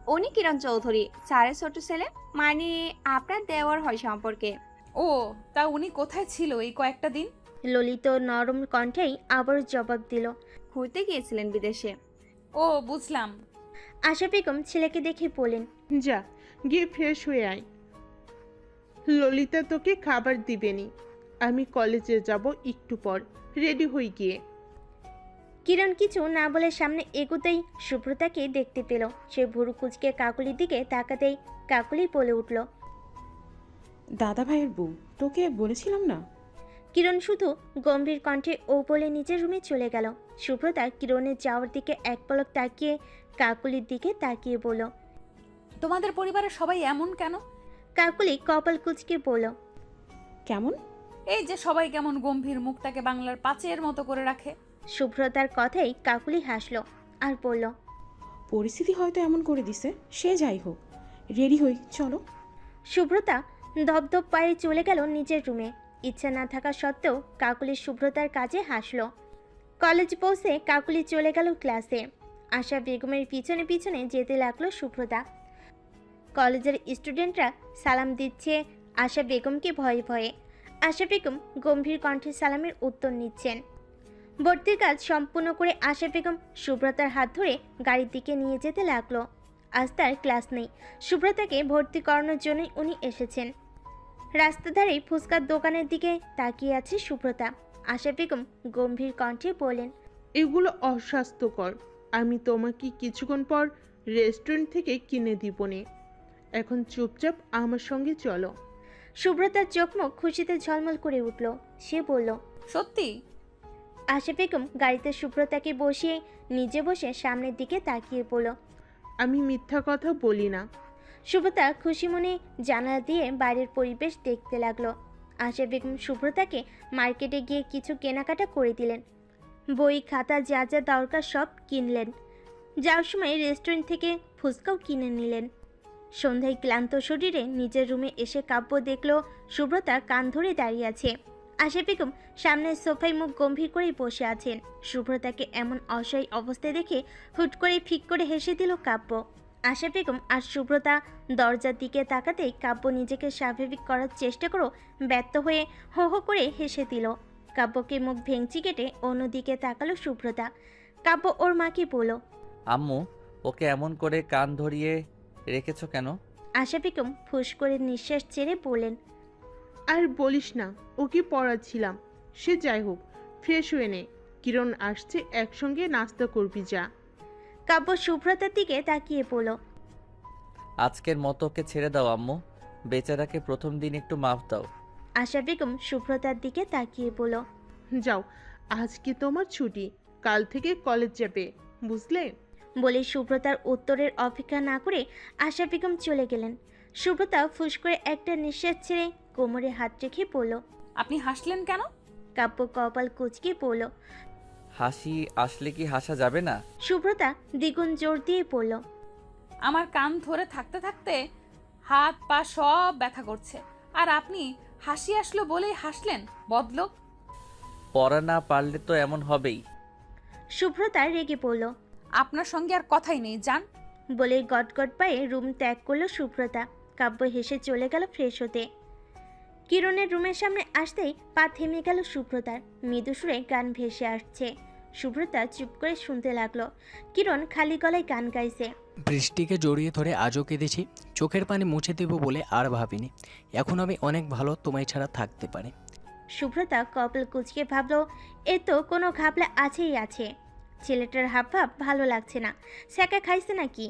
উনি কিরণ চৌধুরী, স্যারের ছোট ছেলে, মানে আপনার দেওয়ার হয় সম্পর্কে। ও, তা উনি কোথায় ছিল এই কয়েকটা দিন? ললিত নরম কণ্ঠেই আবারও জবাব দিল। ঘুরতে গিয়েছিলেন বিদেশে। ও, বুঝলাম। আশা বেগম ছেলেকে দেখে বলেন। যা, গিয়ে ফ্রেশ হয়ে আয়। ললিতা তোকে খাবার দিবেনি। আমি কলেজে যাব একটু পর। রেডি হয়ে গিয়ে। কিরণ কিছু না বলে সামনে এগোতেই শুভ্রতাকে দেখতে পেল। সে ভুরু কুচকে কাকুলির দিকে তাকাতেই কাকুলি বলে উঠল। দাদা ভাইয়ের বউ, তোকে বলেছিলাম না? কিরণ শুধু গম্ভীর কণ্ঠে ও বলে নিজের রুমে চলে গেল। শুভ্রতা কিরণের যাওয়ার দিকে এক পলক তাকিয়ে কাকুলির দিকে তাকিয়ে বলল। তোমাদের পরিবারের সবাই এমন কেন? কাকুলি কপাল কুচকে বলল। কেমন? এই যে সবাই কেমন গম্ভীর, মুখটাকে বাংলার পাঁচের মতো করে রাখে। শুভ্রতার কথাই কাকুলি হাসলো আর বলল। পরিস্থিতি হয়তো এমন করে দিছে, সে যাই হোক, রেডি হই, চলো। শুভ্রতা ধপধপ পায়ে চলে গেল নিজের রুমে। ইচ্ছা না থাকা সত্ত্বেও কাকুলি শুভ্রতার কাজে হাসলো। কলেজ পৌঁছে কাকুলি চলে গেল ক্লাসে। আশা বেগমের পিছনে পিছনে যেতে লাগলো শুভ্রতা। কলেজের স্টুডেন্টরা সালাম দিচ্ছে আশা বেগমকে ভয়ে ভয়ে। আশা বেগম গম্ভীর কণ্ঠে সালামের উত্তর নিচ্ছেন। ভর্তির কাজ সম্পূর্ণ করে আশা বেগম শুভ্রতার হাত ধরে গাড়ির দিকে নিয়ে যেতে লাগলো। আজ তার ক্লাস নেই। শুভ্রতাকে ভর্তি করানোর জন্যই উনি এসেছেন। রাস্তা ধারে ফুচকার দোকানের দিকে তাকিয়ে আছে শুভ্রতা। আশা বেগম গম্ভীর কণ্ঠে বলেন। এগুলো অস্বাস্থ্যকর। আমি তোমাকে কিছুক্ষণ পর রেস্টুরেন্ট থেকে কিনে দিব নে। এখন চুপচাপ আমার সঙ্গে চলো। সুব্রতার চোখ মুখ খুশিতে ঝলমল করে উঠল। সে বলল, সত্যি? আশা বেগম গাড়িতে সুব্রতাকে বসিয়ে নিজে বসে সামনের দিকে তাকিয়ে পড়ল। আমি মিথ্যা কথা বলি না। সুব্রতা খুশি মনে জানালা দিয়ে বাইরের পরিবেশ দেখতে লাগলো। আশা বেগম সুব্রতাকে মার্কেটে গিয়ে কিছু কেনাকাটা করে দিলেন। বই খাতা যা যা দরকার সব কিনলেন। যাওয়ার সময় রেস্টুরেন্ট থেকে ফুচকাও কিনে নিলেন। সন্ধ্যায় ক্লান্ত শরীরে নিজের রুমে এসে কাব্য দেখল সুব্রতা কান ধরে দাঁড়িয়ে আছে। আশা বেগম সামনের সোফায় মুখ গম্ভীর করে বসে আছেন। সুব্রতাকে এমন অসহায় অবস্থায় দেখে হুট করে ফিক করে হেসে দিল কাব্য। আশা বেগম আর সুব্রতা দরজার দিকে তাকাতেই কাব্য নিজেকে স্বাভাবিক করার চেষ্টা করেও ব্যর্থ হয়ে হো হো করে হেসে দিল। কাব্যকে মুখ ভেঙচি কেটে অন্যদিকে তাকালো সুব্রতা। কাব্য ওর মাকে বলল, আম্মু, ওকে এমন করে কান ধরিয়ে রেখেছো কেন? আশা বেগম ফুস করে নিঃশ্বাস ছেড়ে বললেন, আর বলিস না, ওকে পড়াচ্ছিলাম। সে যাই হোক, ফ্রেশ হয়ে নে। কিরণ আসছে, একসঙ্গে নাস্তা করবি যা। কাব্য সুব্রতার দিকে তাকিয়ে পড়ল। আজকের মতো ওকে ছেড়ে দাও আম্মু, বেচারাকে প্রথম দিন একটু মাফ দাও। আশা বেগম সুব্রতার দিকে তাকিয়ে বলল, যাও, আজকে তোমার ছুটি, কাল থেকে কলেজ যাবে, বুঝলে? বলে সুব্রতার উত্তরের অপেক্ষা না করে আশা বেগম চলে গেলেন। সুব্রতা ফুস করে একটা নিঃশ্বাস ছেড়ে কোমরে হাত রেখে পড়ল। আপনি হাসলেন কেন? কাব্য কপাল কুঁচকে পড়ল। হাসি আসলে কি হাসা যাবে না? সুব্রতা দ্বিগুণ জোর দিয়ে পড়ল, আমার কান ধরে থাকতে থাকতে হাত পা সব ব্যথা করছে, আর আপনি হাসি আসলো বলেই হাসলেন? বদলোক। পড়া না পারলে তো এমন হবেই। সুব্রতা রেগে পড়ল। আপনার সঙ্গে আর কথাই নেই, যান। বলে গটগট পায়ে রুম ত্যাগ করলো সুব্রতা। কাব্য হেসে চলে গেল ফ্রেশ হতে। কিরণের রুমের সামনে আসতেই পা থেমে গেল সুব্রতার। মৃদু সুরে গান ভেসে আসছে। সুব্রতা চুপ করে শুনতে লাগলো। কিরণ খালি গলায় গান গাইছে। বৃষ্টিকে জড়িয়ে ধরে আজও কেঁদেছি, চোখের পানি মুছে দেব বলে আর ভাবিনি, এখন আমি অনেক ভালো তোমায় ছাড়া থাকতে পারি। সুব্রতা কপাল কুচকে ভাবলো, এ তো কোনো ঘাবলা আছেই আছে। ছেলেটার হাবভাব ভালো লাগছে না, স্যাকা খাইছে নাকি।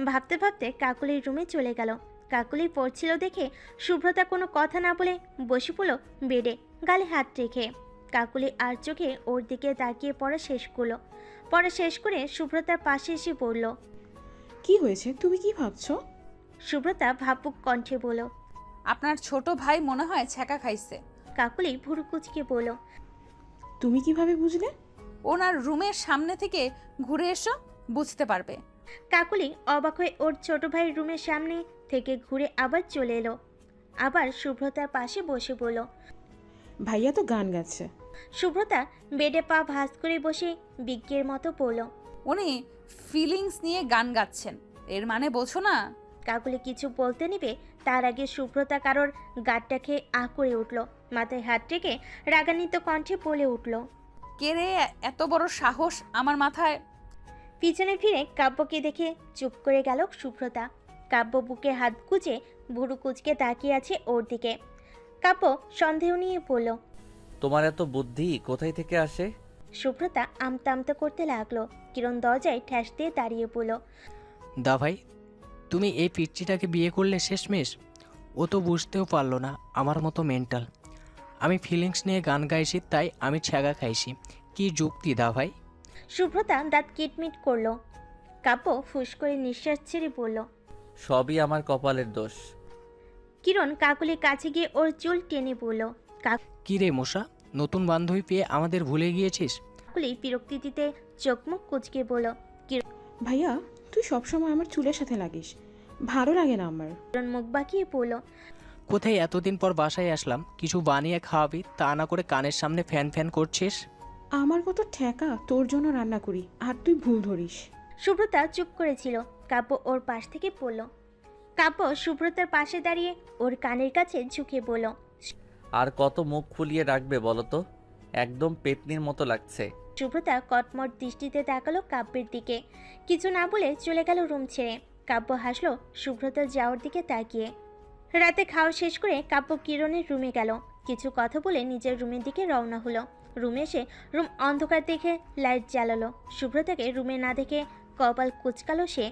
ভাবতে ভাবতে কাকুলির রুমে চলে গেল। কাকুলি পড়ছিল দেখে সুব্রতা কোনো কথা না বলে বসে পড়ল বেডে, গালে হাত রেখে। কাকুলি আর চোখে ওর দিকে তাকিয়ে পড়া শেষ করলো। পড়া শেষ করে সুব্রতার পাশে এসে পড়ল। কি হয়েছে? তুমি কি ভাবছো? সুব্রতা ভাবুক কণ্ঠে বলল, আপনার ছোট ভাই মনে হয় ছ্যাঁকা খাইছে। কাকুলি ভুরু কুচকে বলল, তুমি কিভাবে বুঝলে? ওনার রুমের সামনে থেকে ঘুরে এসো, বুঝতে পারবে। কাকুলি অবাক হয়ে ওর ছোট ভাইয়ের রুমের সামনে থেকে ঘুরে আবার চলে এলো। আবার সুব্রতার পাশে বসে বলল, ভাইয়া তো গান গাচ্ছে। সুব্রতা বেডে পা ভাঁজ করে বসে বিজ্ঞের মতো পড়ল। উনি ফিলিংস নিয়ে গান গাচ্ছেন, এর মানে বোঝো না? কাকুলি কিছু বলতে নেবে তার আগে সুব্রতা কারোর গাঁটটা খেয়ে আ করে উঠল। মাথায় হাত রেখে রাগান্বিত কণ্ঠে বলে উঠল, কে রে এত বড় সাহস আমার মাথায়? পিছনে ফিরে কাব্যকে দেখে চুপ করে গেল সুব্রতা। কাব্য বুকে হাত গুজে ভুরু কুচকে তাকিয়ে আছে ওর দিকে। কাব্য সন্দেহ নিয়ে বলল, তোমার এত বুদ্ধি কোথায় থেকে আসে? সুব্রতা আমতা আমতা করতে লাগলো। কিরণ দরজায় ঠ্যাস দিয়ে দাঁড়িয়ে পড়ল। দা ভাই, তুমি এই পিচ্চিটাকে বিয়ে করলে শেষমেশ। ও তো বুঝতেও পারলো না আমার মতো মেন্টাল। আমি ফিলিংস নিয়ে গান গাইছি তাই আমি ছ্যাগা খাইছি, কি যুক্তি দা ভাই? সুব্রতা দাঁত কিটমিট করলো। কাব্য ফুস করে নিঃশ্বাস ছেড়ে বলল, সবই আমার কপালের দোষ। কিরণ কাকুলির কাছে গিয়ে ওর চুল টেনে বলল, কি রে মশা, নতুন বান্ধবী পেয়ে আমাদের ভুলে গিয়েছিস? কাকুলি বিরক্তিতে চোখ মুখ কুচকে বলল, ভাইয়া, তুই সবসময় আমার চুলের সাথে লাগিস, ভালো লাগে না আমার। কিরণ মুখ বাঁকিয়ে বলল, কোথায় এতদিন পর বাসায় আসলাম, কিছু বানিয়ে খাওয়াবি, তা না করে কানের সামনে ফ্যান ফ্যান করছিস। আমার মতো ঠেকা তোর জন্য রান্না করি আর তুই ভুল ধরিস। সুব্রতা চুপ করেছিল। কাব্য ওর পাশ থেকে পড়ল। কাব্য সুব্রতার পাশে দাঁড়িয়ে ওর কানের কাছে ঝুঁকে বলল, আর কত মুখ ফুলিয়ে রাখবে বলো তো? একদম পেতনির মতো লাগছে। সুব্রতা কটমট দৃষ্টিতে তাকালো কাব্যের দিকে। কিছু না বলে চলে গেল রুম ছেড়ে। কাব্য হাসলো সুব্রতা যাওয়ার দিকে তাকিয়ে। রাতে খাওয়া শেষ করে কাব্য কিরণের রুমে গেল। কিছু কথা বলে নিজের রুমের দিকে রওনা হলো। রুমে এসে রুম অন্ধকার দেখে লাইট জ্বালালো। সুব্রতাকে রুমে না দেখে কপাল কুচকালো সে।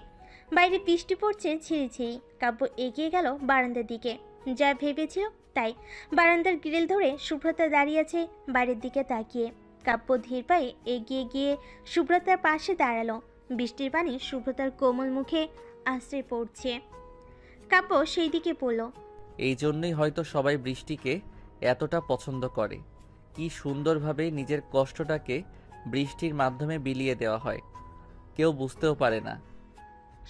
বাইরে বৃষ্টি পড়ছে ঝিরিঝিরি। কাব্য এগিয়ে গেল বারান্দার দিকে। যা ভেবেছিল তাই বারান্দার গ্রিল ধরে শুভ্রতা দাঁড়িয়ে আছে বাইরের দিকে তাকিয়ে। কাব্য ধীর পায়ে এগিয়ে গিয়ে শুভ্রতার পাশে দাঁড়ালো। বৃষ্টির পানি শুভ্রতার কোমল মুখে আশ্রয় পড়ছে। কাব্য সেই দিকে পড়ল। এই জন্যই হয়তো সবাই বৃষ্টিকে এতটা পছন্দ করে। কি সুন্দরভাবে নিজের কষ্টটাকে বৃষ্টির মাধ্যমে বিলিয়ে দেওয়া হয়, কেউ বুঝতেও পারে না।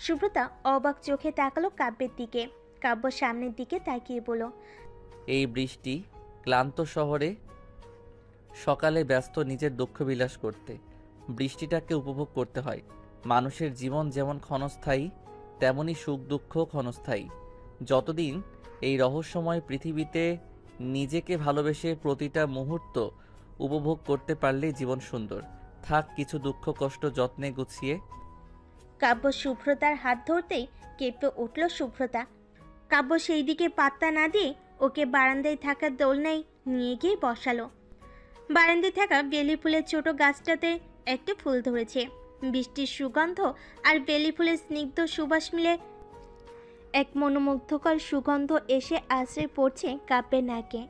শুভ্রতা অবাক চোখে তাকালো কাব্যের দিকে। কাব্য সামনের দিকে তাকিয়ে বলল, এই বৃষ্টি ক্লান্ত শহরে সকালে ব্যস্ত নিজের দুঃখ বিলাস করতে বৃষ্টিটাকে উপভোগ করতে হয়। মানুষের জীবন যেমন ক্ষণস্থায়ী, তেমনি সুখ দুঃখও ক্ষণস্থায়ী। যতদিন এই রহস্যময় পৃথিবীতে নিজেকে ভালোবেসে প্রতিটা মুহূর্ত উপভোগ করতে পারলেই জীবন সুন্দর। থাক কিছু দুঃখ কষ্ট যত্নে গুছিয়ে। কাব্য শুভ্রতার হাত ধরতেই কেঁপে উঠল শুভ্রতা। কাব্য সেই দিকে পাত্তা না দিয়ে ওকে বারান্দায় থাকা দোলনায় নিয়ে গিয়ে বসালো। বারান্দায় থাকা বেলি ফুলের ছোট গাছটাতে একটা ফুল ধরেছে। বৃষ্টির সুগন্ধ আর বেলি ফুলের স্নিগ্ধ সুবাস মিলে এক মনোমুগ্ধকর সুগন্ধ এসে আশ্রয় পড়ছে কাব্যের নাকে।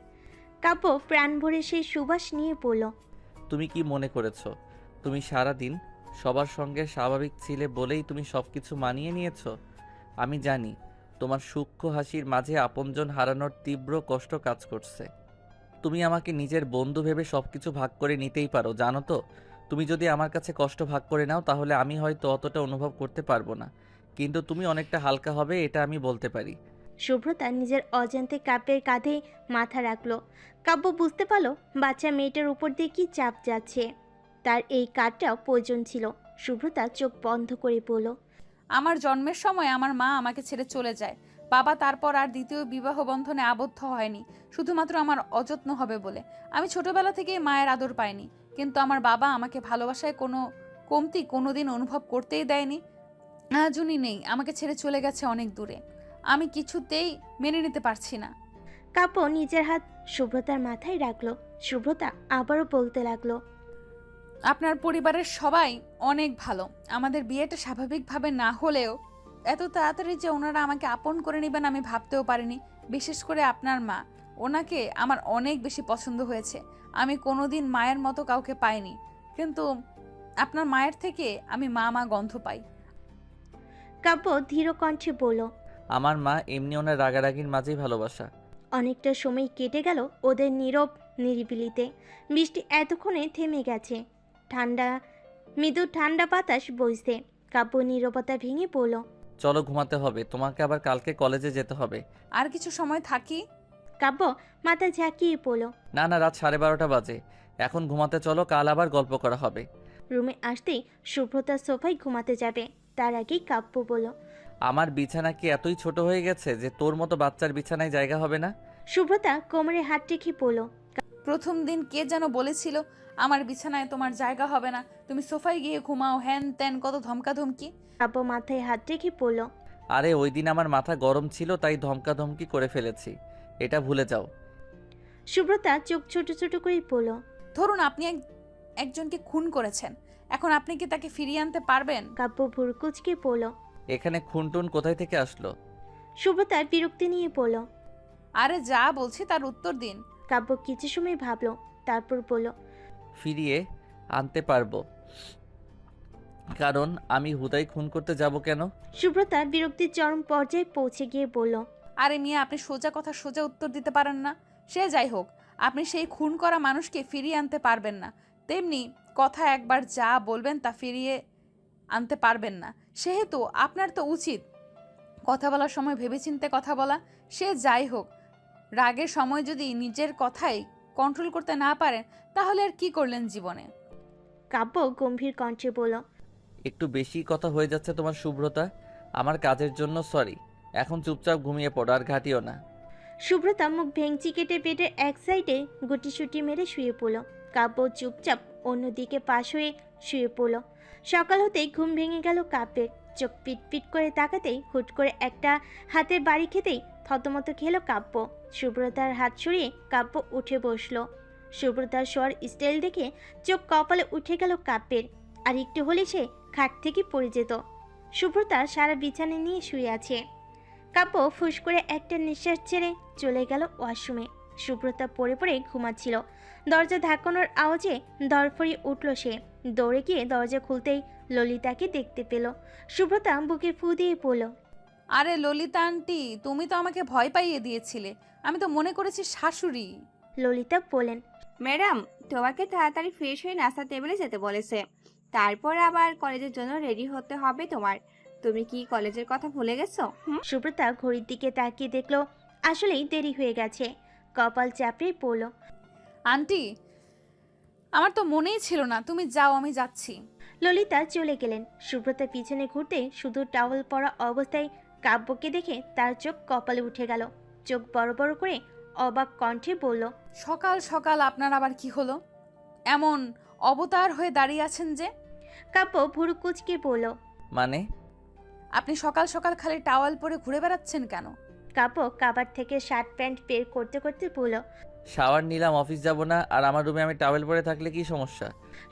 কাব্য প্রাণ ভরে সেই সুবাস নিয়ে পড়ল। তুমি কি মনে করেছো তুমি সারাদিন সবার সঙ্গে স্বাভাবিক ছিলে বলেই তুমি সবকিছু মানিয়ে নিয়েছো? আমি জানি তোমার সূক্ষ্ম হাসির মাঝে আপনজন হারানোর তীব্র কষ্ট কাজ করছে। তুমি আমাকে নিজের বন্ধু ভেবে সবকিছু ভাগ করে নিতেই পারো, জানো তো? তুমি যদি আমার কাছে কষ্ট ভাগ করে নাও তাহলে আমি হয়তো অতটা অনুভব করতে পারবো না, কিন্তু তুমি অনেকটা হালকা হবে, এটা আমি বলতে পারি। শুভ্রতা নিজের অজান্তে কাব্যের কাঁধে মাথা রাখলো। কাব্য বুঝতে পারলো বাচ্চা মেয়েটার উপর দিয়ে কি চাপ যাচ্ছে। তার এই কাজটাও প্রয়োজন ছিল। শুভ্রতা চোখ বন্ধ করে বলল, আমার জন্মের সময় আমার মা আমাকে ছেড়ে চলে যায়। বাবা তারপর আর দ্বিতীয় বিবাহ বন্ধনে আবদ্ধ হয়নি, শুধুমাত্র আমার অযত্ন হবে বলে। আমি ছোটবেলা থেকেই মায়ের আদর পাইনি, কিন্তু আমার বাবা আমাকে ভালোবাসায় কোনো কমতি কোনোদিন অনুভব করতেই দেয়নি। আজ উনি নেই, আমাকে ছেড়ে চলে গেছে অনেক দূরে। আমি কিছুতেই মেনে নিতে পারছি না। কাব্য নিজের হাত শুভ্রতার মাথায় রাখলো। শুভ্রতা আবারও বলতে লাগলো, আপনার পরিবারের সবাই অনেক ভালো। আমাদের বিয়েটা স্বাভাবিকভাবে না হলেও এত তাড়াতাড়ি যে ওনারা আমাকে আপন করে নেবেন আমি ভাবতেও পারিনি। বিশেষ করে আপনার মা, ওনাকে আমার অনেক বেশি পছন্দ হয়েছে। আমি কোনোদিন মায়ের মতো কাউকে পাইনি, কিন্তু আপনার মায়ের থেকে আমি মা মা গন্ধ পাই। কাব্য ধীর কণ্ঠে বলল, আমার মা এমনি ওনার রাগারাগির মাঝেই ভালোবাসা। অনেকটা সময় কেটে গেল ওদের নীরব নিরিবিলিতে। বৃষ্টি এতক্ষণে থেমে গেছে। মৃদু ঠান্ডা বাতাস বইছে। কাব্য নীরবতা ভেঙে পড়ল, চলো ঘুমাতে হবে, তোমাকে আবার কালকে কলেজে যেতে হবে। আর কিছু সময় থাকি। কাব্য মাথা ঝাঁকিয়ে পড়ল। না না, রাত 12:30 বাজে, এখন ঘুমাতে চলো, কাল আবার গল্প করা হবে। রুমে আসতেই শুভ্রতা সোফায় ঘুমাতে যাবে, তার আগেই কাব্য বলল, আমার বিছানা কি এতই ছোট হয়ে গেছে যে তোর মতো বাচ্চার বিছানায় জায়গা হবে না? শুভ্রতা কোমরে হাত রেখে পড়ল, প্রথম দিন কে যেন বলেছিল আমার বিছানায় তোমার জায়গা হবে না, তুমি সোফায় গিয়ে ঘুমাও, হ্যান ত্যান কত ধমকাধমকি। কাব্য মাথায় হাত রেখে পড়ল, আরে ওই দিন আমার মাথা গরম ছিল তাই ধমকাধমকি করে ফেলেছি, এটা ভুলে যাও। শুভ্রতা চোখ ছোট ছোট করে পড়ল, ধরুন আপনি একজনকে খুন করেছেন, এখন আপনি কি তাকে ফিরিয়ে আনতে পারবেন? কাব্য ভুরকুচকে পড়ল। এখানে খুনটুন কোথায় থেকে আসলো? শুভ্রতা বিরক্তি নিয়ে পড়ল, আরে যা বলছি তার উত্তর দিন। কাব্য কিছু সময় ভাবলো, তারপর বলল, ফিরিয়ে আনতে পারবো, কারণ আমি হুদাই খুন করতে যাব কেন? শুভ্রতা বিরক্তির চরম পর্যায়ে পৌঁছে গিয়ে বলল, আরে মিয়া, আপনি সোজা কথা সোজা উত্তর দিতে পারেন না। সে যাই হোক, আপনি সেই খুন করা মানুষকে ফিরিয়ে আনতে পারবেন না, তেমনি কথা একবার যা বলবেন তা ফিরিয়ে আনতে পারবেন না। সেহেতু আপনার তো উচিত কথা বলার সময় ভেবেচিন্তে কথা বলা। সে যাই হোক, রাগের সময় যদি নিজের কথাই কন্ট্রোল করতে না পারেন তাহলে আর কি করলেন জীবনে? কাব্য গম্ভীর কণ্ঠে বলল, একটু বেশি কথা হয়ে যাচ্ছে তোমার শুভ্রতা, আমার কাজের জন্য সরি, এখন চুপচাপ ঘুমিয়ে পড়ো আর ঘাটিও না। শুভ্রতা মুখ ভেঙচি কেটে পেটের এক সাইডে গুটিসুটি মেরে শুয়ে পড়ল। কাব্য চুপচাপ অন্যদিকে পাশ হয়ে শুয়ে পড়ল। সকাল হতেই ঘুম ভেঙে গেল কাব্যের। চোখ পিটপিট করে তাকাতেই হুট করে একটা হাতের বাড়ি খেতেই থতমত খেলো কাব্য। শুভ্রতার হাত সরিয়ে কাব্য উঠে বসলো। শুভ্রতার শোয়ার স্টাইল দেখে চোখ কপালে উঠে গেল কাব্যের। আর একটু হলে সে খাট থেকে পড়ে যেত। শুভ্রতা সারা বিছানা নিয়ে শুয়ে আছে। কাব্য ফুস করে একটা নিঃশ্বাস ছেড়ে চলে গেল ওয়াশরুমে। সুব্রতা পড়ে পড়ে ঘুমাচ্ছিল। দরজা ধাক্কানোর আওয়াজে ধরফড়িয়ে উঠল সে। দৌড়ে গিয়ে দরজা খুলতেই ললিতাকে দেখতে পেল। সুব্রতা বুকে ফু দিয়ে পড়ল। আরে ললিতা আন্টি, তুমি তো আমাকে ভয় পাইয়ে দিয়েছিলে। আমি তো মনে করেছি শাশুড়ি। ললিতা বললেন, ম্যাডাম, তোমাকে তাড়াতাড়ি ফ্রেশ হয়ে নাস্তা টেবিলে যেতে বলেছে। তারপর আবার কলেজের জন্য রেডি হতে হবে তোমার। তুমি কি কলেজের কথা ভুলে গেছো? সুব্রতা ঘড়ির দিকে তাকিয়ে দেখলো আসলেই দেরি হয়ে গেছে। কপাল চাপড়ে পড়ল। আন্টি, আমার তো মনেই ছিল না। তুমি যাও, আমি যাচ্ছি। ললিতা চলে গেলেন। সুব্রতা পিছনে ঘুরতে শুধু টাওয়েল পরা অবস্থায় কাব্যকে দেখে তার চোখ কপালে উঠে গেল। চোখ বড় বড় করে অবাক কণ্ঠে বলল, সকাল সকাল আপনার আবার কি হলো? এমন অবতার হয়ে দাঁড়িয়ে আছেন যে? কাব্য ভুরু কুচকে বলল, মানে? আপনি সকাল সকাল খালি টাওয়াল পরে ঘুরে বেড়াচ্ছেন কেন? কাব্য কাবার থেকে শার্ট প্যান্ট বের করতে করতে বলল। শাওয়ার নিলাম, অফিস যাব না, আর আমার রুমে আমি টাওয়েল পরে থাকলে কি সমস্যা?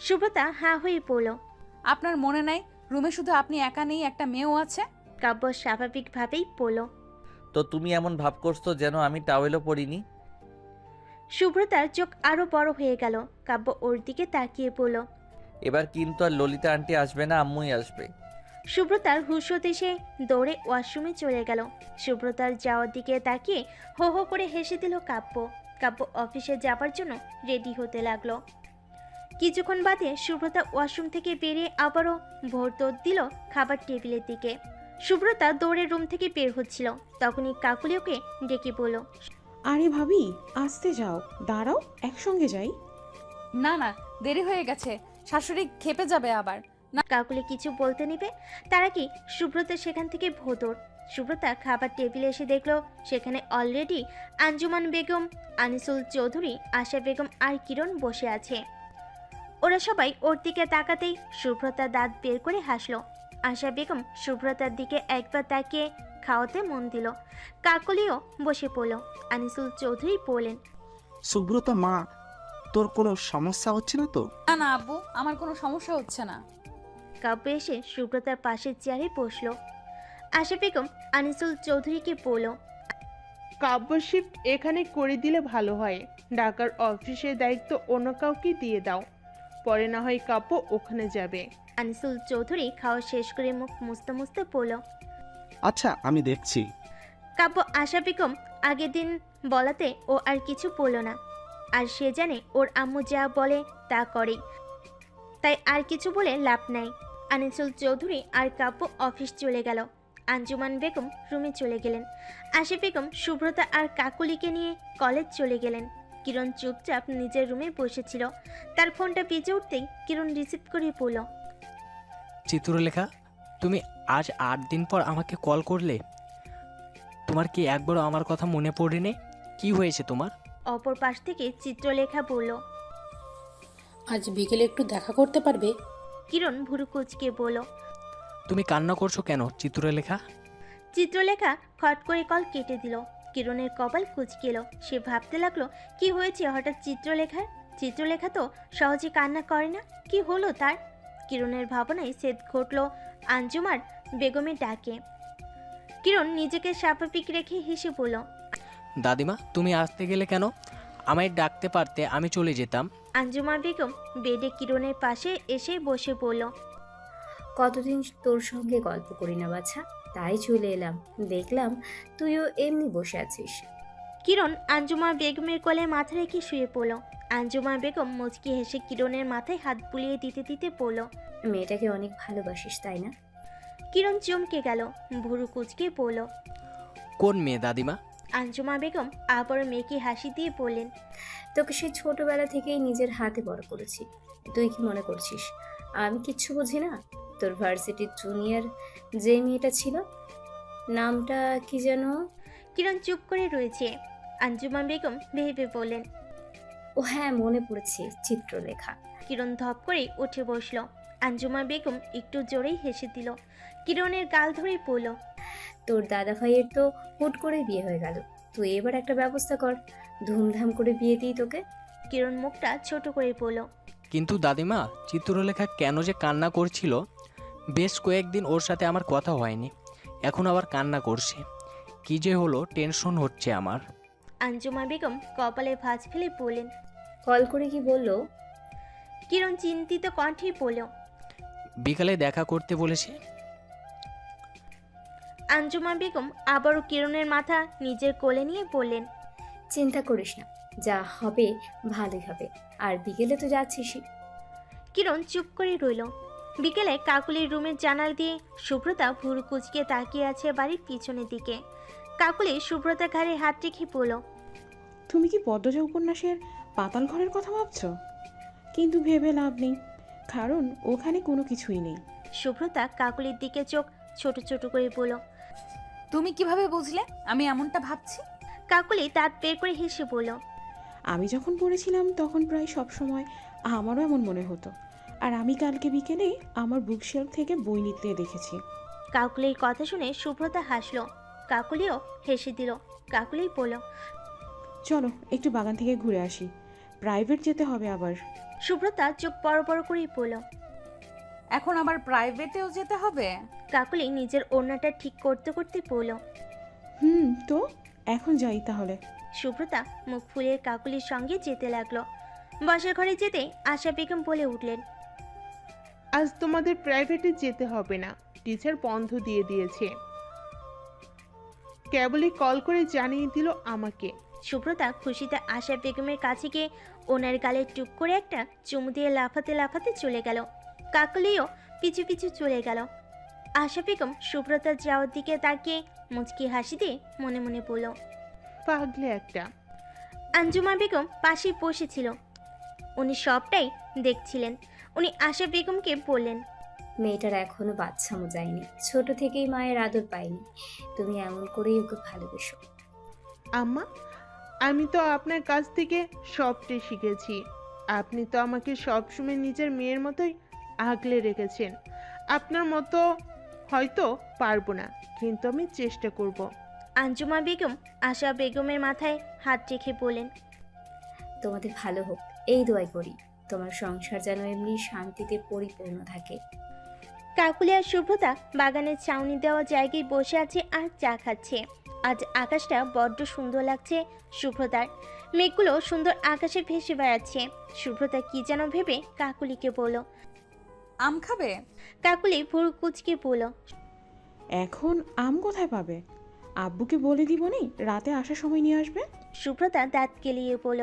সুব্রতা হাঁ হয়ে পড়ল। আপনার মনে নাই রুমে শুধু আপনি একা নেই, একটা মেয়েও আছে? কাব্য স্বাভাবিকভাবেই পড়ল। তো তুমি এমন ভাব করছো যেন আমি টাওয়েলও পরিনি। সুব্রতার চোখ আরো বড় হয়ে গেল। কাব্য ওর দিকে তাকিয়ে পড়ল। এবার কিন্তু আর ললিতা আন্টি আসবে না, আম্মুই আসবে। সুব্রতার হুঁশ হতে সে দৌড়ে ওয়াশরুমে চলে গেল। সুব্রতার যাওয়ার দিকে তাকিয়ে হো হো করে হেসে দিল কাব্য। কাব্য অফিসে যাবার জন্য রেডি হতে লাগলো। কিছুক্ষণ বাদে সুব্রতা ওয়াশরুম থেকে বেরিয়ে আবারও ভোর দৌড় দিল খাবার টেবিলের দিকে। সুব্রতা দৌড়ে রুম থেকে বের হচ্ছিল, তখনই কাকুলি ওকে ডেকে বলল, আরে ভাবি, আসতে যাও, দাঁড়াও, একসঙ্গে যাই। না না, দেরি হয়ে গেছে, শাশুড়ি খেপে যাবে আবার। কাকুলি কিছু বলতে নিবে তার আগে সুব্রতা সেখান থেকে ভোতর। সুব্রতা খাবার টেবিলে এসে দেখলো সেখানে অলরেডি আঞ্জুমান বেগম, আনিসুল চৌধুরী, আশা বেগম আর কিরণ বসে আছে। ওরা সবাই ওর দিকে তাকাতেই সুব্রতা দাঁত বের করে হাসলো। আশা বেগম সুব্রতার দিকে একবার তাকিয়ে খাওয়াতে মন দিল। কাকলিও বসে পড়ল। আনিসুল চৌধুরী বললেন, সুব্রতা মা, তোর কোনো সমস্যা হচ্ছে না তো? না না আব্বু, আমার কোনো সমস্যা হচ্ছে না। কাব্য এসে সুব্রতার পাশের চেয়ারে বসলো। আশা বেগম আনিসুল চৌধুরীকে বলল, কাব্য শিফট এখানে করে দিলে ভালো হয়। ঢাকার অফিসের দায়িত্ব অন্য কাউকে দিয়ে দাও, পরে না হয় কাব্য ওখানে যাবে। আনিসুল চৌধুরী খাওয়া শেষ করে মুখ মুছতে মুছতে বলল। আচ্ছা, আমি দেখছি। কাব্য আশা বেগম আগের দিন বলাতে ও আর কিছু বলল না। আর সে জানে ওর আম্মু যা বলে তা করে, তাই আর কিছু বলে লাভ নাই। আনিসুল চৌধুরী আর কাব্য অফিস চলে গেল। আঞ্জুমান বেগম রুমে চলে গেলেন। আশা বেগম সুব্রতা আর কাকুলিকে নিয়ে কলেজ চলে গেলেন। কিরণ চুপচাপ নিজের রুমে বসেছিল। তার ফোনটা বেজে উঠতেই কিরণ রিসিভ করে বলল, চিত্রলেখা, তুমি আজ 8 দিন পর আমাকে কল করলে। তোমার কি একবারও আমার কথা মনে পড়েনি? কি হয়েছে তোমার? অপর পাশ থেকে চিত্রলেখা বলল, আজ বিকেলে একটু দেখা করতে পারবে? কিরণ ভুরু কুচকে বলল, তুমি কান্না করছো কেন চিত্রলেখা? চিত্রলেখা খট করে কল কেটে দিল। কিরণের কপাল কুচকে এলো। সে ভাবতে লাগলো কি হয়েছে হঠাৎ চিত্রলেখার। চিত্রলেখা তো সহজে কান্না করে না, কি হলো তার? কিরণের ভাবনায় সেদ ঘটল আঞ্জুমার বেগমের ডাকে। কিরণ নিজেকে স্বাভাবিক রেখে হেসে বলল, দাদিমা, তুমি আসতে গেলে কেন? আমায় ডাকতে পারতে, আমি চলে যেতাম। আঞ্জুমা বেগম বেডে কিরণের পাশে এসে বসে পড়ল। কতদিন তোর সঙ্গে গল্প করি না বাছা, তাই চলে এলাম। দেখলাম তুইও এমনি বসে আছিস। কিরণ আঞ্জুমা বেগমের কোলে মাথা রেখে শুয়ে পড়ল। আঞ্জুমা বেগম মুচকি হেসে কিরণের মাথায় হাত বুলিয়ে দিতে দিতে পড়ল, মেয়েটাকে অনেক ভালোবাসিস তাই না? কিরণ চমকে গেল, ভুরু কুচকে পড়ল। কোন মেয়ে দাদিমা? আঞ্জুমা বেগম আবার মেয়েকে হাসি দিয়ে বললেন, তোকে সেই ছোটবেলা থেকেই নিজের হাতে বড় করেছি। তুই কি মনে করছিস আমি কিচ্ছু বুঝি না? তোর ভার্সিটির জুনিয়র যে মেয়েটা ছিল, নামটা কি যেন? কিরণ চুপ করে রয়েছে। আঞ্জুমা বেগম ভেবে বললেন, ও হ্যাঁ, মনে পড়েছে, চিত্রলেখা। কিরণ ধপ করে উঠে বসলো। আঞ্জুমা বেগম একটু জোরেই হেসে দিল। কিরণের গাল ধরে পড়ল, তোর দাদা ভাইয়ের তো হুট করে বিয়ে হয়ে গেল, তুই এবার একটা ব্যবস্থা কর, ধুমধাম করে বিয়ে দিই তোকে। কিরণ মুখটা ছোট করে পড়ল, কিন্তু দাদিমা, চিত্রলেখা কেন যে কান্না করছিল, বেশ কয়েকদিন ওর সাথে আমার কথা হয়নি, এখন আবার কান্না করছে। কি যে হলো, টেনশন হচ্ছে আমার। আঞ্জুমা বেগম কপালে ভাঁজ ফেলে বললেন। কল করে কি বললো? কিরণ চিন্তিত কণ্ঠে বলল। বিকালে দেখা করতে বলেছে। আঞ্জুমা বেগম আবারও কিরণের মাথা নিজের কোলে নিয়ে বললেন। চিন্তা করিস না, যা হবে ভালোই হবে। আর বিকেলে তো যাচ্ছিসই। কিরণ চুপ করে রইল। বিকেলে কাকুলির রুমের জানালা দিয়ে সুব্রতা ভুরু কুচকে তাকিয়ে আছে বাড়ির পিছনের দিকে। কাকুলি সুব্রতা ঘাড়ে হাত রেখে বলল। তুমি কি পদ্মজা উপন্যাসের পাতাল ঘরের কথা ভাবছো? কিন্তু ভেবে লাভ নেই, কারণ ওখানে কোনো কিছুই নেই। সুব্রতা কাকুলির দিকে চোখ ছোট ছোট করে বলল। তুমি কিভাবে বুঝলে আমি এমনটা ভাবছি? কাকুলি দাঁত বের করে হেসে বলল। আমি যখন পড়েছিলাম তখন প্রায় সব সময় আমারও এমন মনে হতো। আর আমি কালকে বিকেলে আমার বুকশেলফ থেকে বই নিতে দেখেছি। কাকুলির কথা শুনে সুব্রতা হাসলো। কাকুলিও হেসে দিল। কাকুলি বলল। চলো একটু বাগান থেকে ঘুরে আসি, প্রাইভেট যেতে হবে আবার। সুব্রতা চোখ বড় বড় করেই বলল। এখন আবার প্রাইভেটেও যেতে হবে? কাকুলি নিজের ওড়নাটা ঠিক করতে করতে বলল। তো এখন যাই তাহলে। সুব্রতা মুখ ফুলিয়ে কাকুলির সঙ্গে যেতে লাগলো। বসার ঘরে যেতে আশা বেগম বলে উঠলেন। আজ তোমাদের প্রাইভেটে যেতে হবে না, টিচার বন্ধ দিয়ে দিয়েছে। কেবলই কল করে জানিয়ে দিল আমাকে। সুব্রতা খুশিতে আশা বেগমের কাছে গিয়ে ওনার গালে টুক করে একটা চুমু দিয়ে লাফাতে লাফাতে চলে গেল। কাকুলিও পিছু পিছু চলে গেল। আশা বেগম সুব্রতার যাওয়ার দিকে তাকিয়ে মুচকি হাসি দিয়ে মনে মনে বলল। পাগলে একটা। আঞ্জুমা বেগম পাশে বসেছিল। উনি সবটাই দেখছিলেন। উনি আশা বেগমকে বললেন। মেয়েটার এখনো বাচ্চামো যায়নি, ছোট থেকেই মায়ের আদর পায়নি। তুমি এমন করেই ওকে ভালোবেসো। আম্মা, আমি তো আপনার কাছ থেকে সবটাই শিখেছি। আপনি তো আমাকে সবসময় নিজের মেয়ের মতোই আগলে রেখেছেন। আপনার মতো হয়তো পারবো না, কিন্তু আমি চেষ্টা করব। আঞ্জুমা বেগম আশা বেগমের মাথায় হাত রেখে বলেন। তোমাদের ভালো হোক এই দোয়াই করি। তোমার সংসার যেন এমনি শান্তিতে পরিপূর্ণ থাকে। কাকুলি আর সুব্রতা বাগানের ছাউনি দেওয়া জায়গায় বসে আছে আর চা খাচ্ছে। আজ আকাশটা বড্ড সুন্দর লাগছে সুব্রতার। মেঘগুলো সুন্দর আকাশে ভেসে বেড়াচ্ছে। সুব্রতা কি যেন ভেবে কাকুলিকে বলল। আম খাবে? কাকুলি ভুরু কুচকে বলল। এখন আম কোথায় পাবে? আব্বুকে বলে দিবনি রাতে আসার সময় নিয়ে আসবে। সুব্রতা দাঁত কেলিয়ে বলল।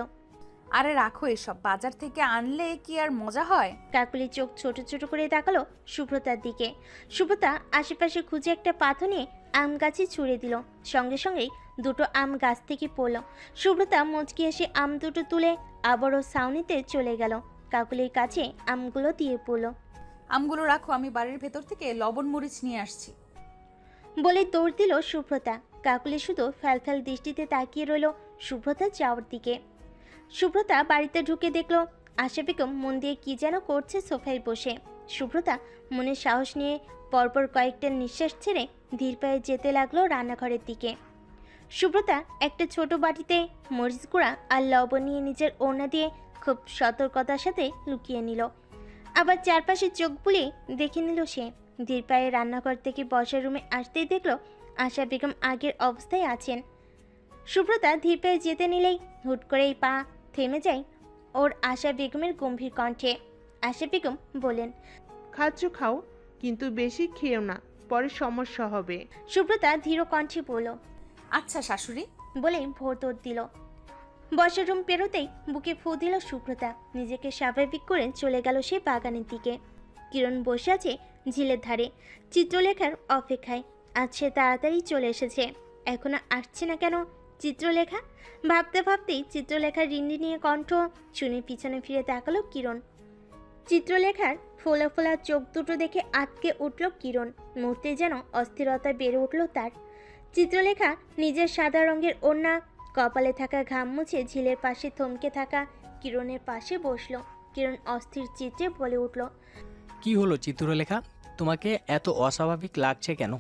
আরে রাখো এসব, বাজার থেকে আনলে কি আর মজা হয়? কাকুলি চোখ ছোট ছোট করে তাকালো সুব্রতার দিকে। সুব্রতা আশেপাশে খুঁজে একটা পাথর নিয়ে আম গাছে ছুঁড়ে দিল। সঙ্গে সঙ্গেই দুটো আম গাছ থেকে পড়ল। সুব্রতা মুচকি এসে আম দুটো তুলে আবারও ছাউনিতে চলে গেল। কাকুলির কাছে আমগুলো দিয়ে পড়ল। আমগুলো রাখো, আমি বাড়ির ভেতর থেকে লবণ মরিচ নিয়ে আসছি বলে দৌড় দিল সুব্রতা। কাকুলি শুধু ফ্যালফ্যাল দৃষ্টিতে তাকিয়ে রইল সুব্রতা যাওয়ার দিকে। সুব্রতা বাড়িতে ঢুকে দেখল আশা বেগম মন দিয়ে কি যেন করছে সোফায় বসে। সুব্রতা মনে সাহস নিয়ে পরপর কয়েকটা নিঃশ্বাস ছেড়ে ধীর পায়ে যেতে লাগলো রান্নাঘরের দিকে। সুব্রতা একটা ছোট বাটিতে মরিচ গুঁড়া আর লবণ নিয়ে নিজের ওড়না দিয়ে খুব সতর্কতার সাথে লুকিয়ে নিল। আবার চারপাশে চোখ বুলিয়ে দেখে নিল সে। ধীর পায়ে রান্নাঘর থেকে বসার রুমে আসতেই দেখল আশা বেগম আগের অবস্থায় আছেন। সুব্রতা ধীর পায়ে যেতে নিলেই হুট করেই পা থেমে যায় ওর আশা বেগমের গম্ভীর কণ্ঠে। আশা বেগম বলেন। খাচ্ছ খাও, কিন্তু বেশি খেও না, পরে সমস্যা হবে। সুব্রতা ধীর কণ্ঠে বলল। আচ্ছা শাশুড়ি বলে ভোর দৌড় দিল। বসার রুম পেরোতেই বুকে ফু দিল সুব্রতা। নিজেকে স্বাভাবিক করে চলে গেল সে বাগানের দিকে। কিরণ বসে আছে ঝিলের ধারে চিত্রলেখার অপেক্ষায়। আজ সে তাড়াতাড়ি চলে এসেছে, এখনো আসছে না কেন চিত্রলেখা? ভাবতে ভাবতেই চিত্রলেখার রিন্ডি নিয়ে কণ্ঠ শুনে পিছনে ফিরে তাকালো কিরণ। চিত্রলেখার ফোলা ফোলা চোখ দুটো দেখে আটকে উঠল কিরণ। মুহূর্তে যেন অস্থিরতা বেড়ে উঠল তার। চিত্রলেখা নিজের সাদা রঙের ওড়না কপালে থাকা ঘাম মুছে ঝিলের পাশে থমকে থাকা কিরণের পাশে বসলো। কিরণ অস্থির চিত্রে বলে উঠল। কি হলো চিত্রলেখা, তোমাকে এত অস্বাভাবিক লাগছে কেন?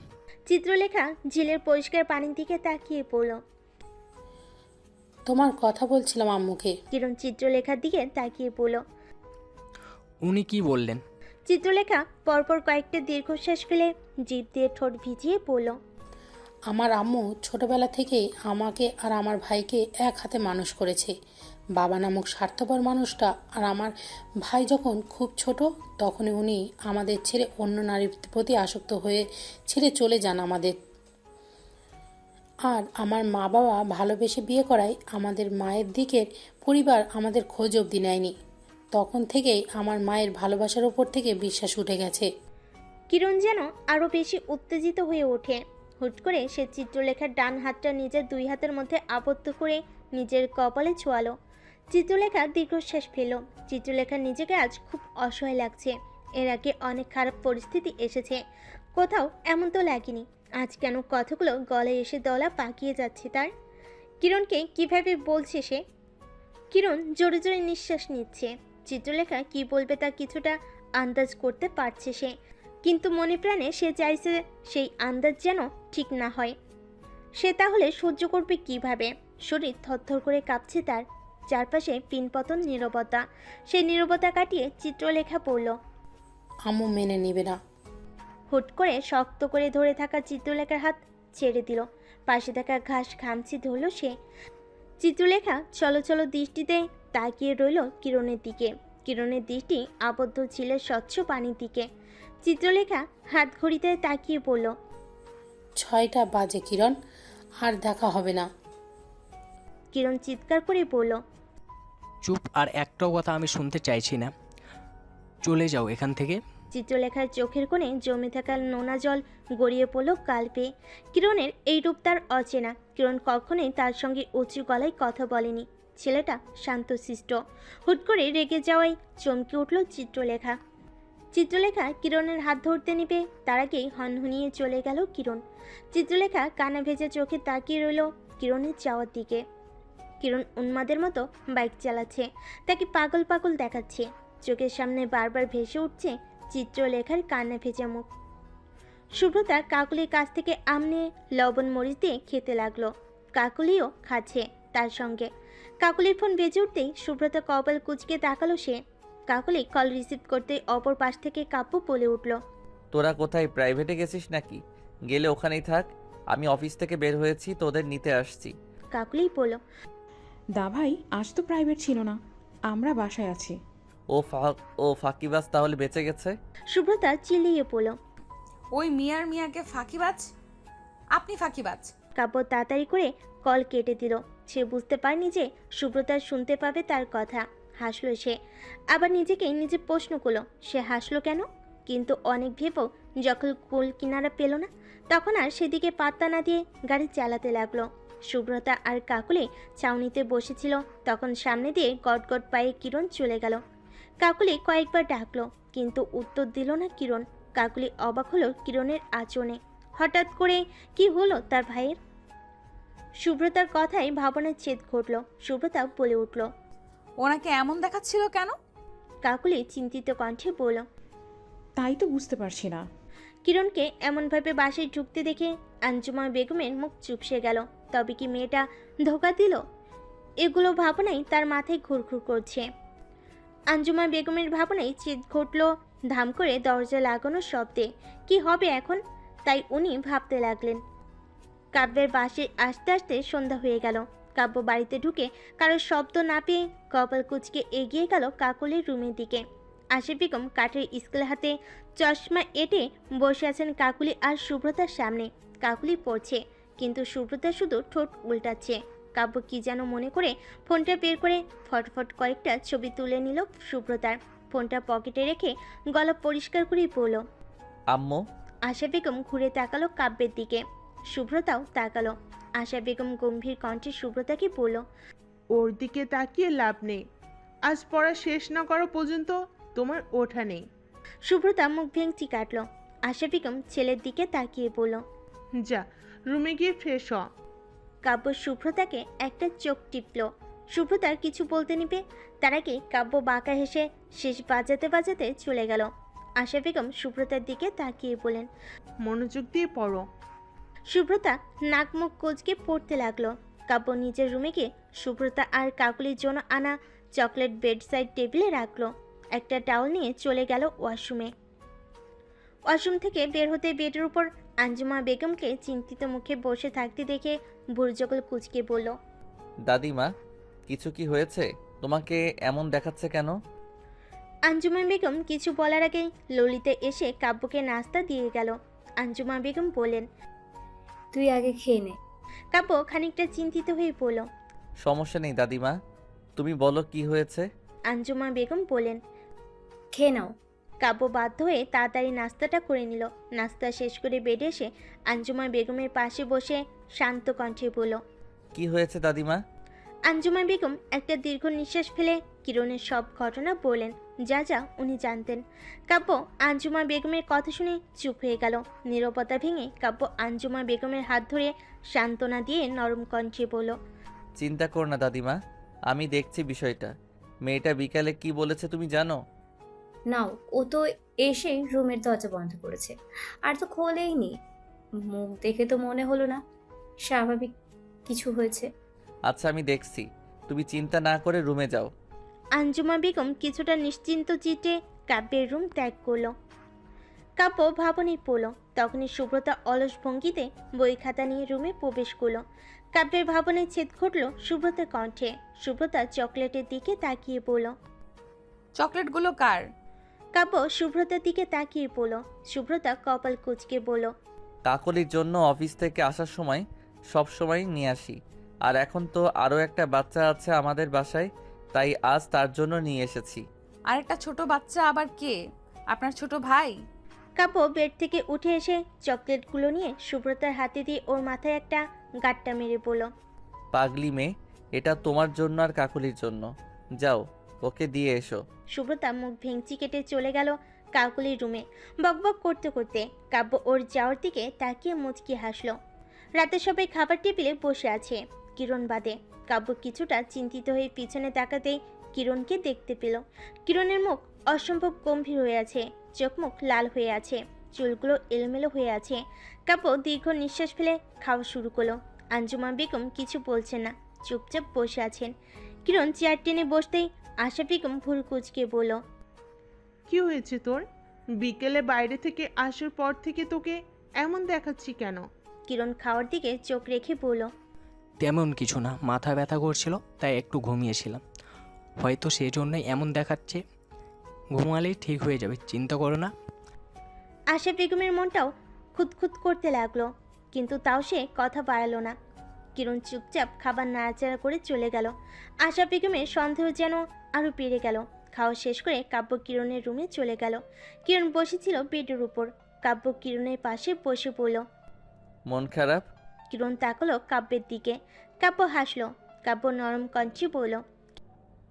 চিত্রলেখা ঝিলের পরিষ্কার পানির দিকে তাকিয়ে পড়ল। তোমার কথা বলছিলাম আম্মুকে। কিরণ চিত্রলেখার দিকে তাকিয়ে পড়ল। উনি কি বললেন? চিত্রলেখা পরপর কয়েকটা দীর্ঘশ্বাস ফেলে জিভ দিয়ে ঠোঁট ভিজিয়ে পড়ল। আমার আম্মু ছোটবেলা থেকেই আমাকে আর আমার ভাইকে এক হাতে মানুষ করেছে। বাবা নামক স্বার্থপর মানুষটা আর আমার ভাই যখন খুব ছোট তখনই উনি আমাদের ছেড়ে অন্য নারীর প্রতি আসক্ত হয়ে ছেড়ে চলে যান আমাদের। আর আমার মা বাবা ভালোবেসে বিয়ে করায় আমাদের মায়ের দিকের পরিবার আমাদের খোঁজ অবধি নেয়নি। তখন থেকেই আমার মায়ের ভালোবাসার ওপর থেকে বিশ্বাস উঠে গেছে। কিরণ যেন আরও বেশি উত্তেজিত হয়ে ওঠে। হুট করে সে চিত্রলেখার ডান হাতটা নিজের দুই হাতের মধ্যে আবদ্ধ করে নিজের কপালে ছোঁয়ালো। চিত্রলেখা দীর্ঘশ্বাস ফেলল। চিত্রলেখার নিজেকে আজ খুব অসহায় লাগছে। এর আগে অনেক খারাপ পরিস্থিতি এসেছে, কোথাও এমন তো লাগেনি। আজ কেন কথাগুলো গলায় এসে দলা পাকিয়ে যাচ্ছে তার। কিরণকে কিভাবে বলছে সে? কিরণ জোরে জোরে নিঃশ্বাস নিচ্ছে। চিত্রলেখা কি বলবে তা কিছুটা আন্দাজ করতে পারছে সে, কিন্তু মনে প্রাণে সে চাইছে সেই আন্দাজ যেন ঠিক না হয়। সে তাহলে সহ্য করবে কিভাবে? শরীর থরথর করে কাঁপছে তার। চারপাশে পিনপতন নীরবতা। সেই নীরবতা কাটিয়ে চিত্রলেখা পড়ল। আম্মু মেনে নেবে না। হুট করে শক্ত করে ধরে থাকা চিত্রলেখার হাত ছেড়ে দিল। পাশে থাকা ঘাস খামচি ধরল সে। চিত্রলেখা চলো দৃষ্টিতে তাকিয়ে রইল কিরণের দিকে। কিরণের দৃষ্টি আবদ্ধ ছিল স্বচ্ছ পানির দিকে। চিত্রলেখা হাত ঘড়িতে তাকিয়ে পড়ল। 6টা বাজে কিরণ, আর দেখা হবে না। কিরণ চিৎকার করে বলল, চুপ, আর একটাও কথা আমি শুনতে চাইছি না। চলে যাও এখান থেকে। চিত্রলেখার চোখের কোণে জমে থাকা নোনা জল গড়িয়ে পড়ল গাল বেয়ে। কিরণের এই রূপ তার অচেনা। কিরণ কখনোই তার সঙ্গে উঁচু গলায় কথা বলেনি। ছেলেটা শান্তশিষ্ট। হুট করে রেগে যাওয়ায় চমকে উঠল চিত্রলেখা। চিত্রলেখা কিরণের হাত ধরতে নিবে, তার আগেই হনহনিয়ে চলে গেল কিরণ। চিত্রলেখা কানা ভেজা চোখে তাকিয়ে রইল কিরণের যাওয়ার দিকে। কিরণ উন্মাদের মতো বাইক চালাচ্ছে, তাকে পাগল পাগল দেখাচ্ছে। চোখের সামনে বারবার ভেসে উঠছে চিত্রলেখার কান্না ভেজা মুখ। সুব্রতা কাকুলির কাছ থেকে আম নিয়ে লবণ মরিচ দিয়ে খেতে লাগলো। কাকুলিও খাচ্ছে তার সঙ্গে। কাকুলির ফোন বেজে উঠতেই সুব্রতা কপাল কুঁচকে তাকালো সে। কাকুলি কল রিসিভ করতেই অপর পাশ থেকে কাব্য বলে উঠল, তোরা কোথায়, প্রাইভেটে গেছিস নাকি? গেলে ওখানেই থাক, আমি অফিস থেকে বের হয়েছি, তোদের নিতে আসছি। কাকুলি বলল, দা ভাই আজ তো প্রাইভেট ছিল না, আমরা বাসায় আছি। ও ফাঁকিবাজ তাহলে বেঁচে গেছে। সুব্রতা চিল্লিয়ে পড়ল, ওই মিয়াকে ফাঁকিবাজ? আপনি ফাঁকিবাজ? কাব্য তাড়াতাড়ি করে কল কেটে দিল। সে বুঝতে পারেনি যে সুব্রতা শুনতে পাবে তার কথা। হাসলো সে, আবার নিজেকেই নিজে প্রশ্ন করলো সে হাসলো কেন। কিন্তু অনেক ভেবেও যখন কুল কিনারা পেল না, তখন আর সেদিকে পাত্তা না দিয়ে গাড়ি চালাতে লাগলো। সুব্রতা আর কাকুলি ছাউনিতে বসেছিল, তখন সামনে দিয়ে গটগট পায়ে কিরণ চলে গেল। কাকুলি কয়েকবার ডাকলো, কিন্তু উত্তর দিল না কিরণ। কাকুলি অবাক হলো কিরণের আচরণে। হঠাৎ করে কি হলো তার ভাইয়ের? সুব্রতার কথায় ভাবনার ছেদ ঘটল। সুব্রতা বলে উঠল, ওনাকে এমন দেখাচ্ছিল কেন? কাকুলি চিন্তিত কণ্ঠে বলল, তাই তো বুঝতে পারছি না। কিরণকে এমনভাবে বাসায় ঢুকতে দেখে আঞ্জুমা বেগমের মুখ চুপসে গেল। তবে কি মেয়েটা ধোকা দিল? এগুলো ভাবনাই তার মাথায় ঘুরঘুর করছে। আঞ্জুমা বেগমের ভাবনায় ছেদ ঘটল ধাম করে দরজা লাগানোর শব্দে। কি হবে এখন, তাই উনি ভাবতে লাগলেন। কাব্যের বাসে আসতে আসতে সন্ধ্যা হয়ে গেল। কাব্য বাড়িতে ঢুকে কারোর শব্দ না পেয়ে কপাল কুচকে এগিয়ে গেল কাকুলির রুমের দিকে। আশা বেগম কাঠের স্কেল হাতে চশমা এঁটে বসে আছেন কাকুলি আর সুব্রতার সামনে। কাকুলি পড়ছে, কিন্তু সুব্রতা শুধু ঠোঁট উল্টাচ্ছে। কাব্য কি যেন মনে করে ফোনটা বের করে ফটফট কয়েকটা ছবি তুলে নিল সুব্রতার। ফোনটা পকেটে রেখে গলা পরিষ্কার করেই বলল, আম্মু। আশা বেগম ঘুরে তাকালো কাব্যের দিকে। সুব্রতাও তাকালো। আশা বেগম গম্ভীর কণ্ঠে সুব্রতাকে বলল, ওর দিকে তাকিয়ে লাভ নেই, আজ পড়া শেষ না করা পর্যন্ত তোমার ওঠা নেই। সুব্রতা মুখ ভেঙচি কাটল। আশা বেগম ছেলের দিকে তাকিয়ে বলল, যা রুমে গিয়ে ফ্রেশ হ। কাব্য সুব্রতাকে একটা চোখ টিপল। সুব্রতার কিছু বলতে নিবে, তার আগে কাব্য বাঁকা হেসে শেষ বাজাতে বাজাতে চলে গেল। আশা বেগম সুব্রতার দিকে তাকিয়ে বলেন, মনোযোগ দিয়ে পড়ো। সুব্রতা নাক মুখ কোচকে পড়তে লাগলো। কাব্য নিজের রুমে গিয়ে সুব্রতা আর কাকুলির জন্য আনা চকলেট বেডসাইড টেবিলে রাখলো। একটা টাওয়াল নিয়ে চলে গেল ওয়াশরুমে। ওয়াশরুম থেকে বের হতে বেডের উপর আঞ্জুমা বেগমকে চিন্তিত মুখে বসে থাকতে দেখে বুড়জগল কুচকে বলল, দাদিমা, কিছু কি হয়েছে? তোমাকে এমন দেখাচ্ছে কেন? আঞ্জুমা বেগম কিছু বলার আগেই ললিতা এসে কাব্যকে নাস্তা দিয়ে গেল। আঞ্জুমা বেগম বললেন, তুই আগে খেয়ে নে। কাব্য খানিকটা চিন্তিত হয়ে পড়ল। সমস্যা নেই দাদিমা, তুমি বলো কি হয়েছে। আঞ্জুমা বেগম বললেন। খেয়ে নাও। কাব্য বাধ্য হয়ে তাড়াতাড়ি নাস্তাটা করে নিল। নাস্তা শেষ করে বেডে এসে আঞ্জুমা বেগমের পাশে বসে শান্ত কণ্ঠে বলল, কি হয়েছে দাদিমা? আঞ্জুমা বেগম একটা দীর্ঘ নিঃশ্বাস ফেলে কিরণের সব ঘটনা বললেন, যা যা উনি জানতেন। কাব্য আঞ্জুমা বেগমের কথা শুনে চুপ হয়ে গেল। নীরবতা ভেঙে কাব্য আঞ্জুমা বেগমের হাত ধরে সান্ত্বনা দিয়ে নরম কণ্ঠে বলল, চিন্তা করো না দাদিমা, আমি দেখছি বিষয়টা। মেয়েটা বিকালে কি বলেছে তুমি জানো? নাও, ও তো এসেই রুমের দরজা বন্ধ করেছে, আর তো খোলেইনি। মুখ দেখে তো মনে হলো না স্বাভাবিক কিছু হয়েছে। আচ্ছা, আমি দেখছি, তুমি চিন্তা না করে রুমে যাও। আঞ্জুমা বেগম কিছুটা নিশ্চিন্ত চিত্তে কাব্যের রুম ত্যাগ করল। কাব্য ভাবনে পড়ল। তখনই সুব্রতা অলস ভঙ্গিতে বই খাতা নিয়ে রুমে প্রবেশ করল। কাব্যের ভাবনায় ছেদ ঘটল সুব্রতার কণ্ঠে। সুব্রতা চকলেটের দিকে তাকিয়ে পড়ল। চকলেটগুলো কার? কাব্য সুব্রতার দিকে তাকিয়ে পড়ল। সুব্রতা কপাল কুঁচকে বলল, কাকলির জন্য অফিস থেকে আসার সময় সব সময় নিয়ে আসি, আর এখন তো আরও একটা বাচ্চা আছে আমাদের বাসায়, তাই আজ তার জন্য নিয়ে এসেছি। আরেকটা ছোট বাচ্চা আবার কে? আপনার ছোট ভাই? কাব্য বেড থেকে উঠে এসে চকলেটগুলো নিয়ে সুব্রতার হাতে দিয়ে ওর মাথায় একটা গাঁটটা মেরে বলল, পাগলি মেয়ে, এটা তোমার জন্য আর কাকলির জন্য। যাও, ওকে দিয়ে এসো। সুব্রতা মুখ ভেঙচি কেটে চলে গেল কাকুলির রুমে। বকবক করতে করতে কাব্য ওর যাওয়ার দিকে তাকিয়ে মুচকি হাসলো। রাতে সবাই খাবার টেবিলে বসে আছে, কিরণ বাদে। কাব্য কিছুটা চিন্তিত হয়ে পিছনে তাকাতেই কিরণকে দেখতে পেল। কিরণের মুখ অসম্ভব গম্ভীর হয়ে আছে, চোখ মুখ লাল হয়ে আছে, চুলগুলো এলোমেলো হয়ে আছে। কাব্য দীর্ঘ নিঃশ্বাস ফেলে খাওয়া শুরু করলো। আঞ্জুমা বেগম কিছু বলছেন না, চুপচাপ বসে আছেন। কিরণ চেয়ার টেনে বসতেই আশা বেগম ভুল কুচকে বলল, কি হয়েছে তোর? বিকেলে বাইরে থেকে আসার পর থেকে তোকে এমন দেখাচ্ছি কেন? কিরণ খাওয়ার দিকে চোখ রেখে বলল, তেমন কিছু না, মাথা ব্যথা করছিল তাই একটু ঘুমিয়েছিলাম, হয়তো সেই জন্যই এমন দেখাচ্ছে। ঘুমালেই ঠিক হয়ে যাবে, চিন্তা করো না। আশা বেগমের মনটাও খুঁতখুত করতে লাগলো, কিন্তু তাও সে কথা বাড়ালো না। কিরণ চুপচাপ খাবার নাড়াচাড়া করে চলে গেল। আশা বেগমের সন্দেহ যেন আরও বেড়ে গেল। খাওয়া শেষ করে কাব্য কিরণের রুমে চলে গেল। কিরণ বসেছিল বেডের উপর। কাব্য কিরণের পাশে বসে পড়ল। মন খারাপ? কিরণ তাকালো কাব্যের দিকে। কাব্য হাসলো। কাব্য নরম কণ্ঠে বলল,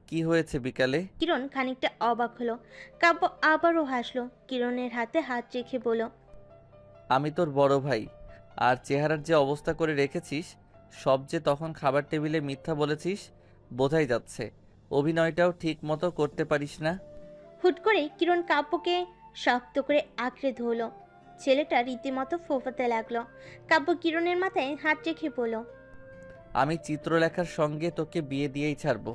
কি হয়েছে বিকালে? কিরণ খানিকটা অবাক হলো। কাব্য আবারও হাসলো। কিরণের হাতে হাত রেখে বলল, আমি তোর বড় ভাই, আর চেহারার যে অবস্থা করে রেখেছিস, সব যে তখন খাবার টেবিলে মিথ্যা বলেছিস বোঝাই যাচ্ছে। অভিনয়টাও ঠিক মতো করতে পারিস না। হুট করে কিরণ কাব্যকে শক্ত করে আঁকড়ে ধরল। ছেলেটা রীতিমতো ফোঁপাতে লাগলো। কাব্য কিরণের মাথায় হাত রেখে বলল, আমি চিত্রলেখার সঙ্গে তোকে বিয়ে দিয়েই ছাড়বো।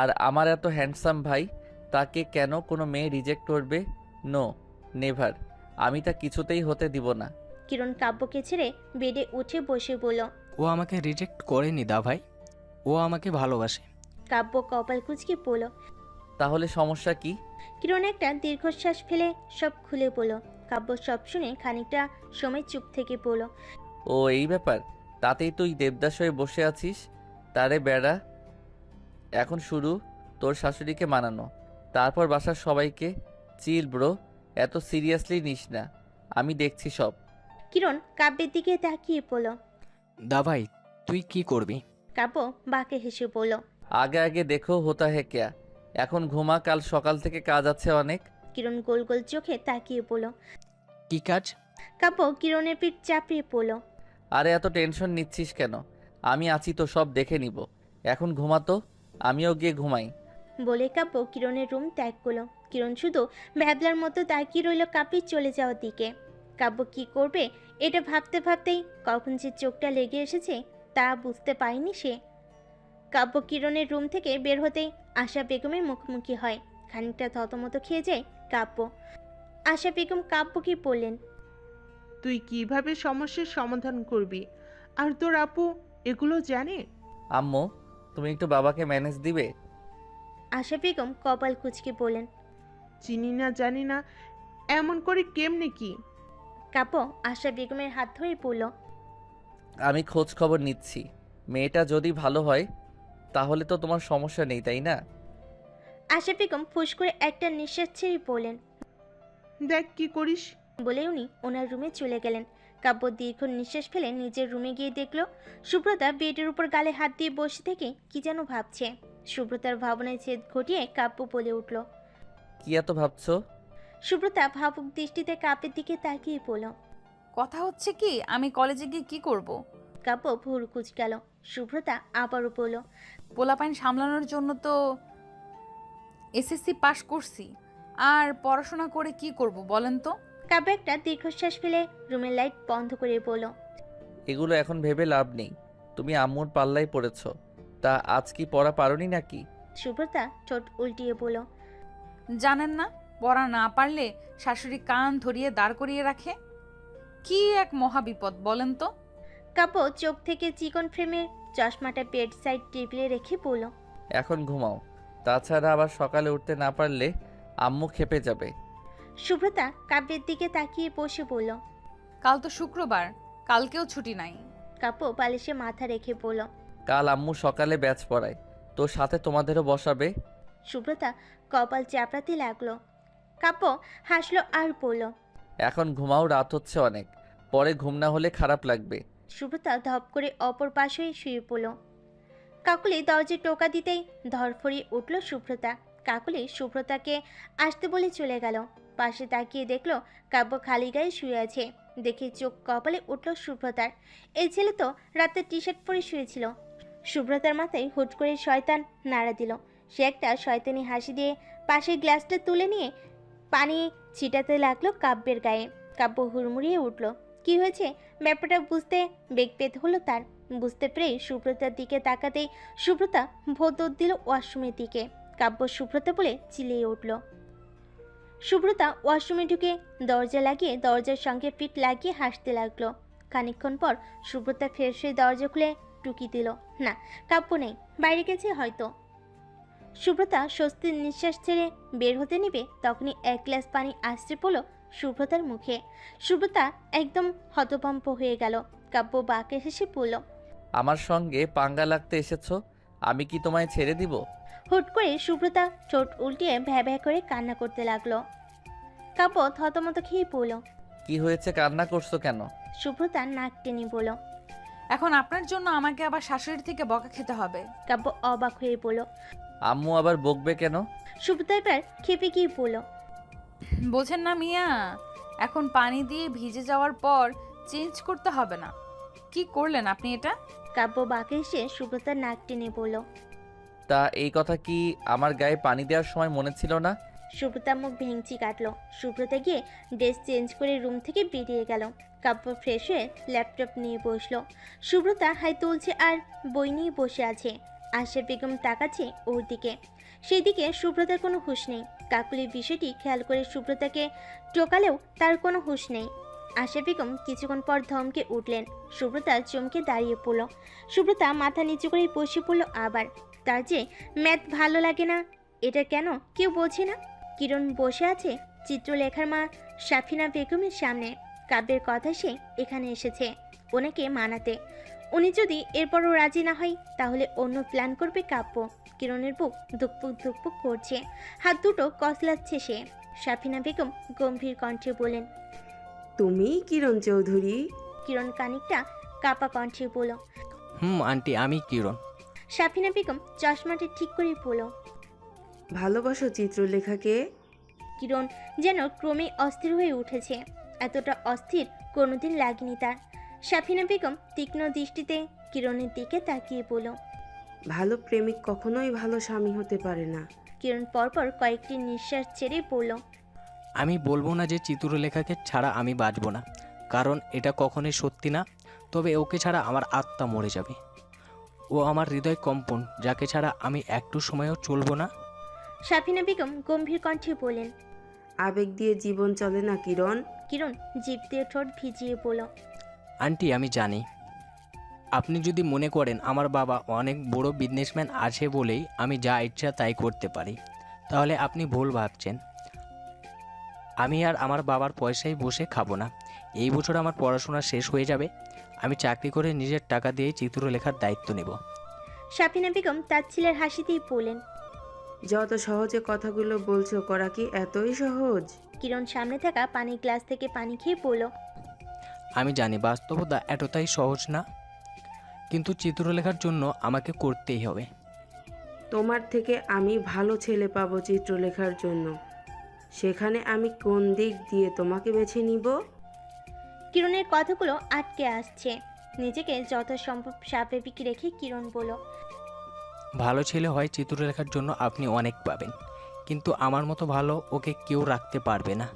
আর আমার এত হ্যান্ডসাম ভাই, তাকে কেন কোনো মেয়ে রিজেক্ট করবে? No, never. আমি তা কিছুতেই হতে দিব না। কিরণ কাব্যকে ছেড়ে বেডে উঠে বসে বলল, ও আমাকে রিজেক্ট করেনি দা ভাই, ও আমাকে ভালোবাসে। কাব্য কপাল কুঁচকে বলল। তাহলে সমস্যা কি? কিরণ একটা দীর্ঘশ্বাস ফেলে সব খুলে বলল। কাব্য সব শুনে খানিকটা সময় চুপ থেকে বলল, ও এই ব্যাপার? তাতেই তুই দেবদাস হয়ে বসে আছিস? তারে বেড়া, এখন শুরু তোর শাশুড়িকে মানানো, তারপর বাসার সবাইকে। চিল ব্রো, এত সিরিয়াসলি নিস না, আমি দেখছি সব। কিরণ কাব্যের দিকে তাকিয়ে বলল। দা ভাই, তুই কি করবি? কাব্য বাঁকে হেসে বলল, আগে আগে দেখো হোতা হে ক্যা। এখন ঘুমা, কাল সকাল থেকে কাজ আছে অনেক। কিরণ গোল গোল চোখে তাকিয়ে বলল। কি কাজ? কাব্য কিরণের পিঠ চাপিয়ে পড়ল। আরে এত টেনশন নিচ্ছিস কেন? আমি আছি তো, সব দেখে নিব। এখন ঘুমাতো, আমিও গিয়ে ঘুমাই। বলে কাব্য কিরণের রুম ত্যাগ করলো। কিরণ শুধু ভ্যাবলার মতো তাকিয়ে রইল কাব্যের চলে যাওয়ার দিকে। কাব্য কি করবে এটা ভাবতে ভাবতেই কখন যে চোখটা লেগে এসেছে তা বুঝতে পারেনি সে। কাব্য কিরণের রুম থেকে বের হতেই আশা বেগমের মুখোমুখি হয়। খানিকটা থতমত খেয়ে যায় কাব্য। আশা বেগম কাব্যকে বললেন, তুই কিভাবে সমস্যার সমাধান করবি? আর তোর আপু এগুলো জানে? আম্মু, তুমি একটু বাবাকে ম্যানেজ দিবে? আশা বেগম কপাল কুঁচকে বললেন। চিনি না জানি না, এমন করে কেমনে কি? কাব্য আশা বেগমের হাত ধরে বলল, আমি খোঁজ খবর নিচ্ছি। মেয়েটা যদি ভালো হয় তাহলে তো তোমার সমস্যা নেই, তাই না? আশা বেগম ফুস করে একটা নিঃশ্বাস ছেড়ে বললেন। দেখ কি করিস। বলে উনি ওনার রুমে চলে গেলেন। কাব্য দীর্ঘ নিঃশ্বাস ফেলে নিজের রুমে গিয়ে দেখল সুব্রতা বেডের উপর গালে হাত দিয়ে বসে থেকে কি যেন ভাবছে। সুব্রতার ভাবনায় ছেদ ঘটিয়ে কাব্য বলে উঠল। কি এত ভাবছো? সুব্রতা ভাবুক দৃষ্টিতে কাব্যের দিকে তাকিয়ে বলল। কথা হচ্ছে কি, আমি কলেজে গিয়ে কি করব। কাব্য ভুল কুচ গেল। সুব্রতা আবারও বলল। পোলাপাইন সামলানোর জন্য তো এসএসসি পাশ করছি, আর পড়াশোনা করে কি করব বলেন তো। কাব্য একটা দীর্ঘশ্বাস ফেলে রুমের লাইট বন্ধ করে বলল। এগুলো এখন ভেবে লাভ নেই। তুমি আম্মুর পাল্লায় পড়েছো। তা আজ কি পড়া পারোনি নাকি? সুব্রতা ঠোঁট উল্টিয়ে বলল। জানেন না, পড়া না পারলে শাশুড়ি কান ধরিয়ে দাঁড় করিয়ে রাখে। কি এক মহাবিপদ বলেন তো। কাব্য চোখ থেকে চিকন ফ্রেমের চশমাটা বেড সাইড টেবিলে রেখে বলল। এখন ঘুমাও। তাছাড়া আবার সকালে উঠতে না পারলে আম্মু খেপে যাবে। সুব্রতা কাব্যের দিকে তাকিয়ে বসে বলল। কাল তো শুক্রবার, কালকেও ছুটি নাই। কাব্য বালিশে মাথা রেখে বলল। কাল আম্মু সকালে ব্যাচ পড়ায়, তো সাথে তোমাদেরও বসাবে। সুব্রতা কপাল চাপড়াতে লাগলো। কাব্য হাসলো আর বলল। এখন ঘুমাও, রাত হচ্ছে অনেক, পরে ঘুম না হলে খারাপ লাগবে। সুব্রতা ধপ করে অপর পাশে শুয়ে পড়ল। কাকুলি দরজায় টোকা দিতেই ধরফড়িয়ে উঠল সুব্রতা। কাকুলি সুব্রতাকে আসতে বলে চলে গেল। পাশে তাকিয়ে দেখলো কাব্য খালি গায়ে শুয়ে আছে। দেখে চোখ কপালে উঠল সুব্রতার। এই ছেলে তো রাতে টি শার্ট পরে শুয়েছিল। সুব্রতার মাথায় হুট করে শয়তান নাড়া দিল। সে একটা শয়তানি হাসি দিয়ে পাশের গ্লাসটা তুলে নিয়ে পানি ছিটাতে লাগলো কাব্যের গায়ে। কাব্য হুড়মুড়িয়ে উঠল। কি হয়েছে ব্যাপারটা বুঝতে বেগ পেতে হলো তার। বুঝতে পেরে সুব্রতার দিকে তাকাতেই সুব্রতা ভোট দিল ওয়াশরুমের দিকে। কাব্য সুব্রতা বলে চিলিয়ে উঠল। সুব্রতা ওয়াশরুমে ঢুকে দরজা লাগিয়ে দরজার সঙ্গে পিঠ লাগিয়ে হাসতে লাগলো। খানিকক্ষণ পর সুব্রতা ফ্রেশ হয়ে দরজা খুলে টুকি দিল। না, কাব্য নেই, বাইরে গেছে হয়তো। সুব্রতা স্বস্তির নিঃশ্বাস ছেড়ে বের হতে নেবে তখনই এক গ্লাস পানি আসতে পড়ল সুব্রতার মুখে। সুব্রতা একদম হতভম্ব হয়ে গেল। কাব্য বাঁকে হেসে পড়ল। আমার সঙ্গে পাঙ্গা লাগতে এসেছো, আমি কি তোমায় ছেড়ে দিব? হুট করে সুব্রতা ঠোঁট উল্টিয়ে ভ্যা ভ্যা করে কান্না করতে লাগলো। কাব্য থতমত খেয়ে পড়ল। কি হয়েছে, কান্না করছো কেন? সুব্রতা নাক টেনে বলল। এখন আপনার জন্য আমাকে আবার শাশুড়ির থেকে বকা খেতে হবে। কাব্য অবাক হয়ে বলল। আম্মু আবার বকবে কেন? সুব্রতা এবার খেপে গিয়ে বলল। বোঝেন না মিয়া, এখন পানি দিয়ে ভিজে যাওয়ার পর চেঞ্জ করতে হবে না। কি করলেন আপনি এটা? কাব্য বাঁকে এসে সুব্রতার নাক টেনে বলল। তা এই কথা কি আমার গায়ে পানি দেওয়ার সময় মনে ছিল না? সুব্রতা মুখ ভেঙচি কাটলো। সুব্রতা গিয়ে ড্রেস চেঞ্জ করে রুম থেকে বেরিয়ে গেল। কাব্য ফ্রেশ হয়ে ল্যাপটপ নিয়ে বসলো। সুব্রতা হাই তুলছে আর বই নিয়ে বসে আছে। আশা বেগম তাকাচ্ছে ওর দিকে। সেই দিকে সুব্রতার কোনো হুঁশ নেই। কাকুলি বিষয়টি খেয়াল করে সুব্রতাকে টোকালেও তার কোনো হুঁশ নেই। আশা বেগম কিছুক্ষণ পর ধমকে উঠলেন। সুব্রতা চমকে দাঁড়িয়ে পড়ল। সুব্রতা মাথা নিচু করে বসে পড়ল আবার। তার যে ম্যাথ ভালো লাগে না, এটা কেন কেউ বোঝে না। কিরণ বসে আছে চিত্রলেখার মা সাফিনা বেগমের সামনে। কাব্যের কথা সে এখানে এসেছে ওনাকে মানাতে। উনি যদি এরপরও রাজি না হয় তাহলে অন্য প্ল্যান করবে কাব্য। কিরণের বুক ধুকপুক ধুকপুক করছে, হাত দুটো কসলাচ্ছে সে। সাফিনা বেগম গম্ভীর কণ্ঠে বলেন। তুমি কিরণ চৌধুরী? কিরণ কানিকটা কাপা কণ্ঠে বলল। আন্টি, আমি কিরণ। সাফিনা বেগম চশমাটি ঠিক করে বলল। ভালোবাসো চিত্রলেখাকে? কিরণ যেন ক্রমেই অস্থির হয়ে উঠেছে। এতটা অস্থির কোনোদিন লাগেনি তার। সাফিনা বেগম তীক্ষ্ণ দৃষ্টিতে কিরণের দিকে তাকিয়ে বলল। ভালো প্রেমিক কখনোই ভালো স্বামী হতে পারে না। কিরণ পরপর কয়েকটি নিঃশ্বাস ছেড়ে বলল। আমি বলবো না যে চিত্রলেখাকে ছাড়া আমি বাঁচব না, কারণ এটা কখনোই সত্যি না। তবে ওকে ছাড়া আমার আত্মা মরে যাবে। ও আমার হৃদয় কম্পন, যাকে ছাড়া আমি একটু সময়ও চলবো না। সাফিনা বেগম গম্ভীর কণ্ঠে বলেন। আবেগ দিয়ে জীবন চলে না কিরণ। কিরণ জিভ দিয়ে ঠোঁট ভিজিয়ে বলল, আন্টি আমি জানি আপনি যদি মনে করেন আমার বাবা অনেক বড় বিজনেসম্যান আছে বলেই আমি যা ইচ্ছা তাই করতে পারি, তাহলে আপনি ভুল ভাবছেন। আমি আর আমার বাবার পয়সায় বসে খাবো না। এই বছর আমার পড়াশোনা শেষ হয়ে যাবে, আমি চাকরি করে নিজের টাকা দিয়ে চিত্রলেখার দায়িত্ব নেব। সাফিনা বেগম তাচ্ছিলের হাসিতেই বললেন। যত সহজে কথাগুলো বলছো করা কি এতই সহজ? কিরণ সামনে থাকা পানির গ্লাস থেকে পানি খেয়ে বলল, আমি জানি বাস্তবতা এতটাই সহজ না, কিন্তু চিত্রলেখার জন্য আমাকে করতেই হবে। তোমার থেকে আমি ভালো ছেলে পাবো চিত্রলেখার জন্য, সেখানে আমি কোন দিক দিয়ে তোমাকে বেছে নিব? কিরণের কথাগুলো আটকে আসছে। নিজেকে যত সম্ভব স্বাভাবিক রেখে কিরণ বলল, ভালো ছেলে হয় চিত্রলেখার জন্য আপনি অনেক পাবেন, কিন্তু আমার মতো ভালো ওকে কেউ রাখতে পারবে না।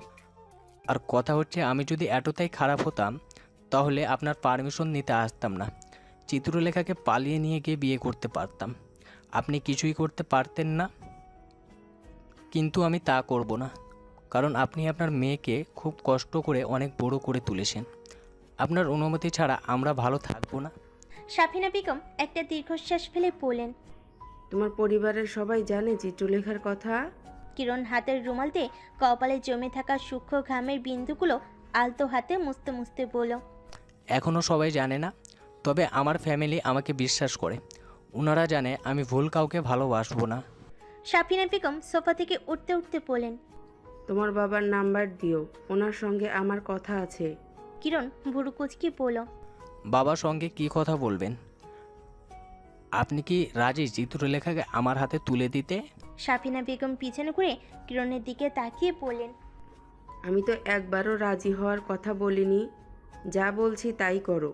আর কথা হচ্ছে, আমি যদি এতটাই খারাপ হতাম তাহলে আপনার পারমিশন নিতে আসতাম না, চিত্রলেখাকে পালিয়ে নিয়ে গিয়ে বিয়ে করতে পারতাম। আপনি কিছুই করতে পারতেন না, কিন্তু আমি তা করব না, কারণ আপনি আপনার মেয়েকে খুব কষ্ট করে অনেক বড় করে তুলেছেন। আপনার অনুমতি ছাড়া আমরা ভালো থাকবো না। সাফিনা বেগম একটা দীর্ঘশ্বাস ফেলে বললেন। তোমার পরিবারের সবাই জানে চিত্রলেখার কথা? কিরণ হাতের রুমাল দিয়ে কপালে জমে থাকা সূক্ষ্ম ঘামের বিন্দুগুলো আলতো হাতে মুছতে মুছতে বলল, এখনও সবাই জানে না, তবে আমার ফ্যামিলি আমাকে বিশ্বাস করে। ওনারা জানে আমি ভুল কাউকে ভালোবাসবো না। সাফিনা বেগম সোফা থেকে উঠতে উঠতে বললেন, তোমার বাবার নাম্বার দিও, ওনার সঙ্গে আমার কথা আছে। কিরণ ভুরু কুচকে বলল, বাবার সঙ্গে কি কথা বলবেন? আপনি কি রাজি চিত্রলেখাকে আমার হাতে তুলে দিতে? সাফিনা বেগম পিছনে ঘুরে কিরণের দিকে তাকিয়ে বললেন, আমি তো একবারও রাজি হওয়ার কথা বলিনি, যা বলছি তাই করো।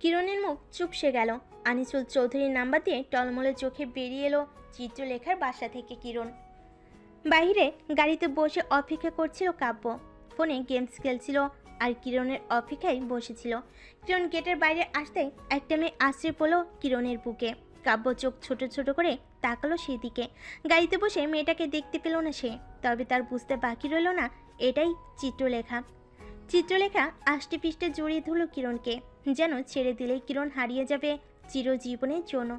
কিরণের মুখ চুপসে গেল। আনিসুল চৌধুরীর নাম্বার দিয়ে টলমলে চোখে বেরিয়ে এলো চিত্রলেখার বাসা থেকে কিরণ। বাইরে গাড়িতে বসে অপেক্ষা করছিল কাব্য, ফোনে গেমস খেলছিল আর কিরণের অপেক্ষায় বসেছিল। কিরণ গেটের বাইরে আসতেই একটা মেয়ে আশ্রয় পড়ল কিরণের বুকে। কাব্য চোখ ছোট ছোট করে তাকালো সেই দিকে। গাড়িতে বসে মেয়েটাকে দেখতে পেল না সে, তবে তার বুঝতে বাকি রইল না এটাই চিত্রলেখা। চিত্রলেখা আষ্টে পিষ্টে জড়িয়ে ধরল কিরণকে, যেন ছেড়ে দিলেই কিরণ হারিয়ে যাবে চিরজীবনের জন্য।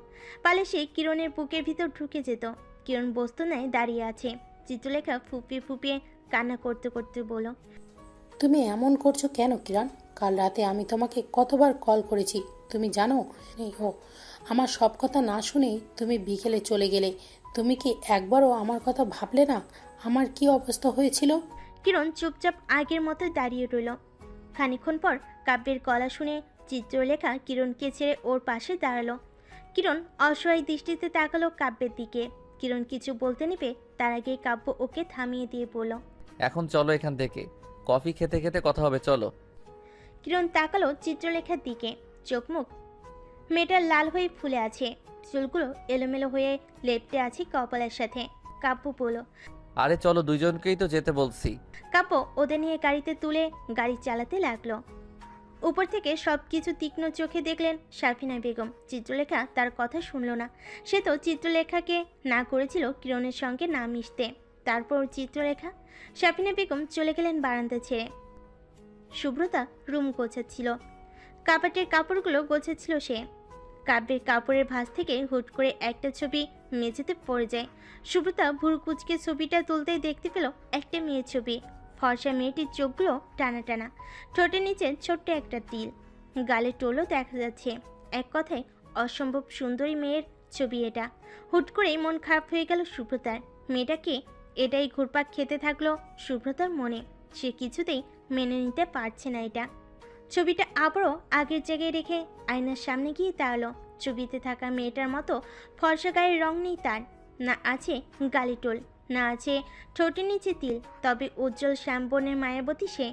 পালে সে কিরণের বুকের ভিতর ঢুকে যেত। কিরণ বস্তু নেয় দাঁড়িয়ে আছে। চিত্রলেখা ফুপিয়ে ফুপিয়ে কান্না করতে করতে বলল, তুমি এমন করছো কেন কিরণ? কাল রাতে আমি তোমাকে কতবার কল করেছি তুমি জানো? ও আমার সব কথা না শুনেই তুমি বিকেলে চলে গেলে। তুমি কি একবারও আমার কথা ভাবলে না আমার কি অবস্থা হয়েছিল? কিরণ চুপচাপ আগের মতো দাঁড়িয়ে রইল। খানিকক্ষণ পর কাব্যের গলা শুনে চিত্রলেখা কিরণকে ছেড়ে ওর পাশে দাঁড়ালো। কিরণ অসহায় দৃষ্টিতে তাকালো কাব্যের দিকে। কিরণ কিছু বলতে নেবে তার আগে কাব্য ওকে থামিয়ে দিয়ে বলল, এখন চলো এখান থেকে, কফি খেতে খেতে কথা হবে, চলো। কিরণ তাকালো চিত্রলেখার দিকে। চোখ মুখ মেয়েটার লাল হয়ে ফুলে আছে, চুলগুলো এলোমেলো হয়ে লেপ্টে আছে কপালের সাথে। কাব্য বলল, আরে চলো, দুইজনকেই তো যেতে বলছি। কাব্য ওদের নিয়ে গাড়িতে তুলে গাড়ি চালাতে লাগলো। উপর থেকে সবকিছু তীক্ষ্ণ চোখে দেখলেন সাফিনা বেগম। চিত্রলেখা তার কথা শুনল না। সে তো চিত্রলেখাকে না করেছিল কিরণের সঙ্গে না মিশতে। তারপর চিত্রলেখা সাফিনা বেগম চলে গেলেন বারান্দা ছেড়ে। সুব্রতা রুম গোছাচ্ছিল, কাপড়ের কাপড়গুলো গোছাচ্ছিল সে। কাব্যের কাপড়ের ভাঁজ থেকে হুট করে একটা ছবি মেঝেতে পড়ে যায়। সুব্রতা ভুরু কুচকে ছবিটা তুলতেই দেখতে পেল একটা মেয়ের ছবি। ফর্সা মেয়েটির চোখগুলো টানা টানা, ঠোঁটের নিচে ছোট্ট একটা তিল, গালে টোলও দেখা যাচ্ছে। এক কথায় অসম্ভব সুন্দরী মেয়ের ছবি এটা। হুট করেই মন খারাপ হয়ে গেল সুব্রতার। মেয়েটাকে এটাই ঘুরপাক খেতে থাকলো সুব্রতার মনে। সে কিছুতেই মেনে নিতে পারছে না এটা। ছবিটা আবারও আগের জায়গায় রেখে আয়নার সামনে গিয়ে দাঁড়ালো। ছবিতে থাকা মেয়েটার মতো ফর্সা গায়ের রং নেই তার, না আছে গালে টোল, না আছে ঠোঁটের নিচে তিল, তবে উজ্জ্বল শ্যামবর্ণের মায়াবতী সে।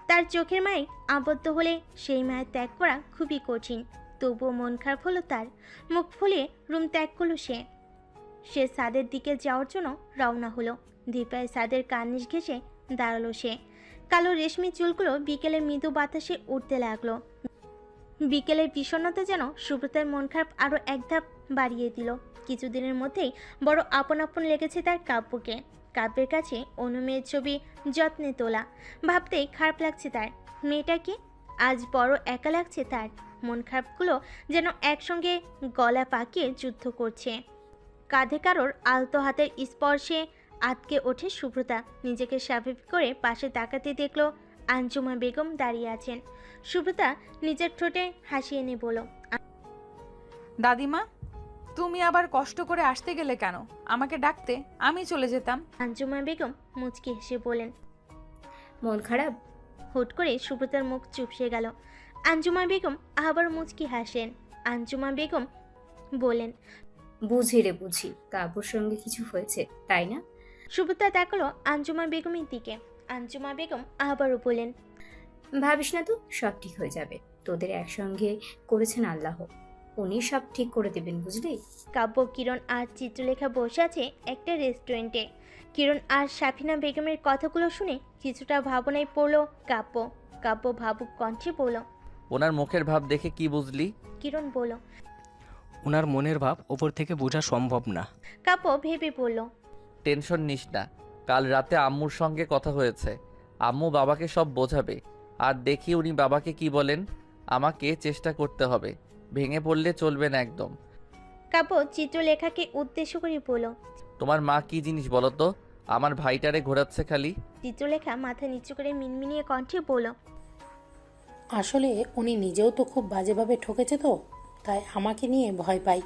তার চোখের মায়ে আবদ্ধ হলে সেই মায়া ত্যাগ করা খুবই কঠিন। তবুও মন খারাপ হলো তার। মুখ ফুলিয়ে রুম ত্যাগ করলো সে। ছাদের দিকে যাওয়ার জন্য রওনা হলো। দীপায় ছাদের কার্নিশ ঘেঁষে দাঁড়ালো সে। কালো রেশমি চুলগুলো বিকেলে মৃদু বাতাসে উঠতে লাগলো। বিকেলের বিষণ্ণতা যেন সুব্রতার মন খারাপ আরও এক ধাপ বাড়িয়ে দিল। কিছুদিনের মধ্যেই বড় আপন আপন লেগেছে তার কাব্যকে। কাব্যের কাছে অন্য মেয়ের ছবি যত্নে তোলা। ভাবতেই খারাপ লাগছে তার। মেয়েটাকে আজ বড় একা লাগছে তার। মন খারাপগুলো যেন একসঙ্গে গলা পাকিয়ে যুদ্ধ করছে। কাঁধে কারোর আলতো হাতের স্পর্শে আটকে ওঠে সুব্রতা। নিজেকে স্বাভাবিক করে পাশে তাকাতে দেখলো আঞ্জুমা বেগম দাঁড়িয়ে আছেন। সুব্রতা নিজের ঠোঁটে হাসি এনে বলল, দাদিমা, তুমি আবার কষ্ট করে আসতে গেলে কেন? আমাকে ডাকতে, আমি চলে যেতাম। আঞ্জুমা বেগম মুচকি হেসে বলেন। মন খারাপ? হুট করে সুব্রতার মুখ চুপসে গেল। আঞ্জুমা বেগম আবার মুচকি হাসেন। আঞ্জুমা বেগম বলেন, বুঝি রে বুঝি, কাব্যর সঙ্গে কিছু হয়েছে তাই না? সুব্রতা তাকালো আঞ্জুমা বেগমের দিকে। আঞ্জুমা বেগম আবারও বলেন, ভাবিস না তো, সব ঠিক হয়ে যাবে। তোদের একসঙ্গে করেছেন আল্লাহ, উনি সব ঠিক করে দেবেন, বুঝলি? কাব্য, কিরণ আর চিত্রলেখা বসে আছে একটা রেস্টুরেন্টে। কিরণ আর সাফিনা বেগমের কথাগুলো শুনে কিছুটা ভাবনায় পড়ল কাব্য। কাব্য ভাবুক কণ্ঠে বলল, ওনার মুখের ভাব দেখে কি বুঝলি? কিরণ বলল। ওনার মনের ভাব ওপর থেকে বোঝা সম্ভব না। কাব্য ভেবে বলল, টেনশন নিস না, কাল রাতে আম্মুর সঙ্গে কথা হয়েছে। আম্মু বাবাকে সব বোঝাবে। আর দেখি উনি বাবাকে কি বলেন। আমাকে চেষ্টা করতে হবে, ভেঙে পড়লে চলবে না একদম। কাব্য চিত্রলেখাকে উদ্দেশ্য করে বলল। তোমার মা কি জিনিস বলো তো? আমার ভাইটারে ঘোরাচ্ছে খালি। চিত্রলেখা মাথা নিচু করে মিনমিনিয়ে কণ্ঠে বলল, আসলে উনি নিজেও তো খুব বাজেভাবে ঠকেছে, তো তাই আমাকে নিয়ে ভয় পাই।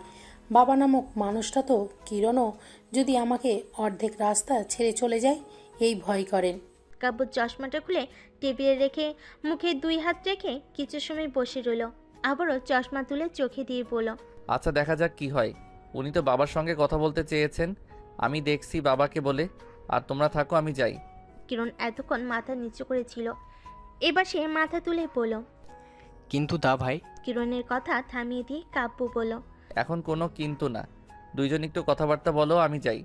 বাবা নামক মানুষটা তো, কিরণও যদি আমাকে অর্ধেক রাস্তা ছেড়ে চলে যায়, এই ভয় করেন। কাব্য চশমাটা খুলে টেবিলে রেখে মুখে 2 হাত রেখে কিছু সময় বসে রইল। আবারও চশমা তুলে চোখে দিয়ে বলল, আচ্ছা দেখা যাক কি হয়। উনি তো বাবার সঙ্গে কথা বলতে চেয়েছেন, আমি দেখছি বাবাকে বলে। আর তোমরা থাকো, আমি যাই। কিরণ এতক্ষণ মাথা নিচু করেছিল, এবার সে মাথা তুলে বলল। কিন্তু দা ভাই, কিরণের কথা থামিয়ে দিয়ে কাব্য বলল, এখন কোনো কিন্তু না, দুইজন একটু কথাবার্তা বলো, আমি যাই।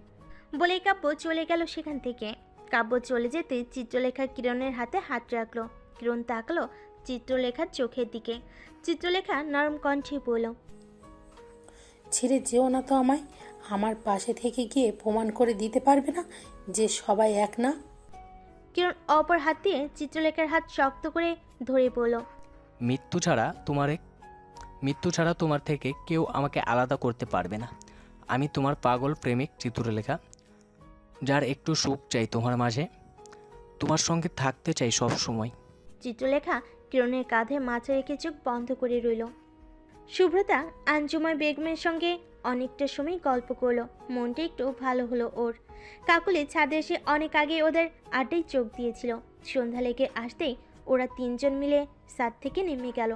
বলেই কাব্য চলে গেল সেখান থেকে। কাব্য চলে যেতে চিত্রলেখা কিরণের হাতে হাত রাখলো। কিরণ তাকলো চিত্রলেখার চোখের দিকে। চিত্রলেখা নরম কণ্ঠে বলল, ছেড়ে যেও না তো আমায়। আমার পাশে থেকে গিয়ে প্রমাণ করে দিতে পারবে না যে সবাই এক না? কিরণ অপর হাত দিয়ে চিত্রলেখার হাত শক্ত করে ধরে বলল, মৃত্যু ছাড়া তোমার থেকে কেউ আমাকে আলাদা করতে পারবে না। আমি তোমার পাগল প্রেমিক চিত্রলেখা, যার একটু সুখ চাই তোমার মাঝে। তোমার সঙ্গে থাকতে চাই সব সময়। চিত্রলেখা কিরণের কাঁধে মাথা রেখে চোখ বন্ধ করে রইল। শুভ্রতা আঞ্জুমা বেগমের সঙ্গে অনেকটা সময় গল্প করলো। মনটা একটু ভালো হলো ওর। কাকুলি ছাদে এসে অনেক আগে ওদের আড্ডায় যোগ দিয়েছিল। সন্ধ্যা লেগে আসতেই ওরা 3 জন মিলে ছাদ থেকে নেমে গেল।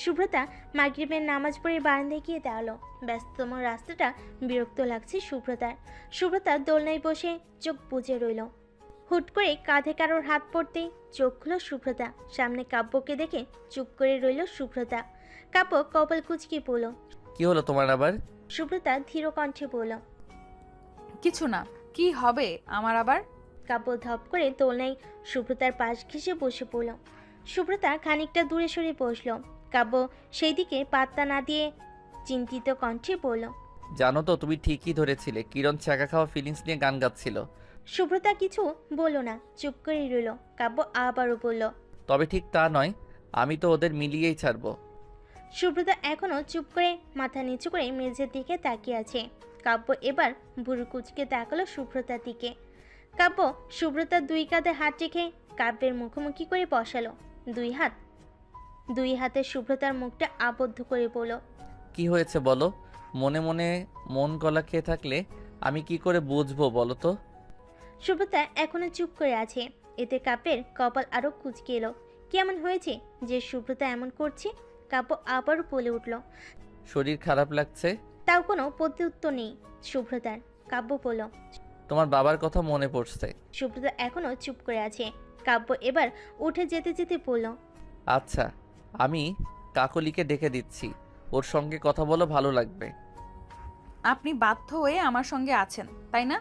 শুভ্রতা মাগরিবের নামাজ পড়ে বারান্দায় গিয়ে দাঁড়ালো। ব্যস্ততম রাস্তাটা বিরক্ত লাগছে শুভ্রতার। শুভ্রতা দোলনায় বসে চোখ বুজে রইল। হুট করে কাঁধে কারোর হাত পড়তেই চোখ খুলো শুভ্রতা। সামনে কাব্যকে দেখে চুপ করে রইল শুভ্রতা। কাব্য কপাল কুঁচকে বলল, কি হলো তোমার আবার? শুভ্রতা ধীর কণ্ঠে বলল, কিছু না। কি হবে আমার আবার? কাব্য ধপ করে দোলনায় শুভ্রতার পাশ ঘেঁষে বসে পড়ল। শুভ্রতা খানিকটা দূরে সরে বসল। কাব্য সেই দিকে পাত্তা না দিয়ে চিন্তিত কণ্ঠে বলল, জানো তো, তুমি ঠিকই ধরেছিলে, কিরণ ছ্যাঁকা খাওয়া ফিলিংস নিয়ে গান গাচ্ছিল। শুভ্রতা কিছু বলল না, চুপ করে রইল। কাব্য আবারও বলল, তবে ঠিক তা নয়, আমি তো ওদের মিলিয়েই ছাড়বো। শুভ্রতা এখনো চুপ করে মাথা নিচু করে মেঝের দিকে তাকিয়ে আছে। কাব্য এবার ভুরু কুচকে তাকালো শুভ্রতার দিকে। কাব্য শুভ্রতার 2 কাঁধে হাত রেখে কাব্যের মুখোমুখি করে বসালো। 2 হাতে শুভ্রতার মুখটা আবদ্ধ করে বলল, কি হয়েছে বলো? মনে মনে মন গলা খেয়ে থাকলে আমি কি করে বুঝবো বলো তো? শুভ্রতা এখনো চুপ করে আছে। এতে কাব্যের কপাল আরো কুচকে এলো। কেমন হয়েছে যে শুভ্রতা এমন করছে? কাব্য আবারও বলে উঠল। শরীর খারাপ লাগছে? তাও কোনো প্রত্যুত্তর নেই শুভ্রতার। কাব্য বলল, তোমার বাবার কথা মনে পড়ছে। শুভ্রতা এখনো চুপ করে আছে। কাব্য এবার উঠে যেতে যেতে বলল, আচ্ছা, আমি কাকলিকে ডেকে দিচ্ছি, ওর সঙ্গে কথা বলো, ভালো লাগবে। আপনি বাধ্য হয়ে আমার সঙ্গে আছেন, তাই না?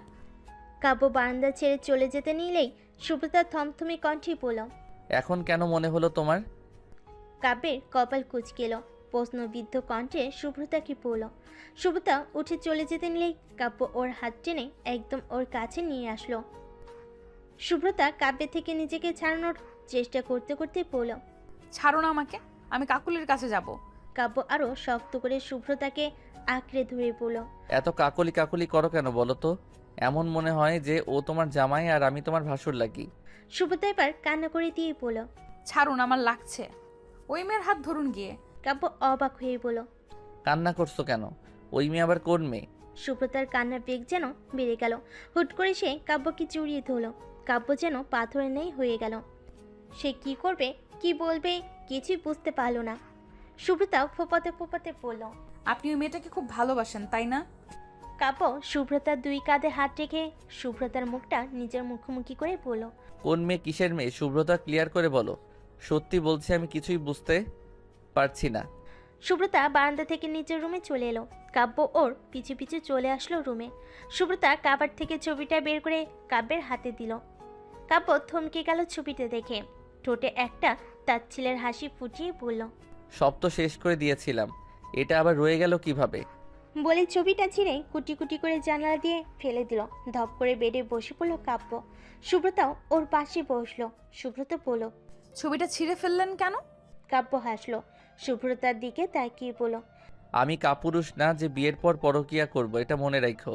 কাব্য বারান্দা ছেড়ে চলে যেতে নিলেই সুব্রতা থমথমে কণ্ঠে বলল, এখন কেন মনে হলো তোমার? কাব্যের কপাল কুঁচকে এলো। প্রশ্নবিদ্ধ কণ্ঠে সুব্রতাকে বলল। সুব্রতা উঠে চলে যেতে নিলেই কাব্য ওর হাত টেনে একদম ওর কাছে নিয়ে আসলো। শুভ্রতা কাব্যের থেকে নিজেকে ছাড়ানোর চেষ্টা করতে করতে বলল। ছাড়ো না আমাকে, আমি কাকুলির কাছে যাব। কাব্য আরো শক্ত করে শুভ্রতাকে আঁকড়ে ধরে বলল। এত কাকলি কাকলি করো কেন বলো তো? এমন মনে হয় যে ও তোমার জামাই আর আমি তোমার ভাসুর লাগি। শুভ্রতা এবার কান্না করে দিয়ে বলল। ছাড়ুন, আমার লাগছে। ওই মেয়ের হাত ধরুন গিয়ে। কাব্য অবাক হয়ে বলল। কান্না করছো কেন? ওই মেয়ে আবার কোন মেয়ে? শুভ্রতার কান্নার বেগ যেন বেড়ে গেল। হুট করে সে কাব্যকে জড়িয়ে ধরল। কাব্য যেন পাথরের ন্যায় হয়ে গেল। সে কি করবে, কি বলবে, কিছুই বুঝতে পারল না। শুভ্রতা ফোপাতে ফোপাতে বলল। আপনি ওই মেয়েটাকে খুব ভালোবাসেন, তাই না? কাব্য শুভ্রতার দুই কাঁধে হাত রেখে শুভ্রতার মুখটা নিজের মুখোমুখি করে বলল। কোন মেয়ে, কিসের মেয়ে? শুভ্রতা, ক্লিয়ার করে বলো। সত্যি বলছি, আমি কিছুই বুঝতে পারছি না। শুভ্রতা বারান্দা থেকে নিচের রুমে চলে এলো। কাব্য ওর পিছু পিছু চলে আসলো রুমে। শুভ্রতা কাবার থেকে ছবিটা বের করে কাব্যের হাতে দিল। কাব্য থমকে গেল ছবিটা দেখে। ঠোঁটে একটা তাচ্ছিলের হাসি ফুটিয়ে বলল। সব তো শেষ করে দিয়েছিলাম, এটা আবার রয়ে গেল কিভাবে? বলে ছবিটা ছিঁড়ে কুটি কুটি করে জানালা দিয়ে ফেলে দিল। ধপ করে বেডে বসে পড়লো কাব্য। শুভ্রতাও ওর পাশে বসলো। শুভ্রতা বলল। ছবিটা ছিঁড়ে ফেললেন কেন? কাব্য হাসলো। শুভ্রতার দিকে তাকিয়ে বলল। আমি কাপুরুষ না যে বিয়ের পর পরকিয়া করব, এটা মনে রাখো।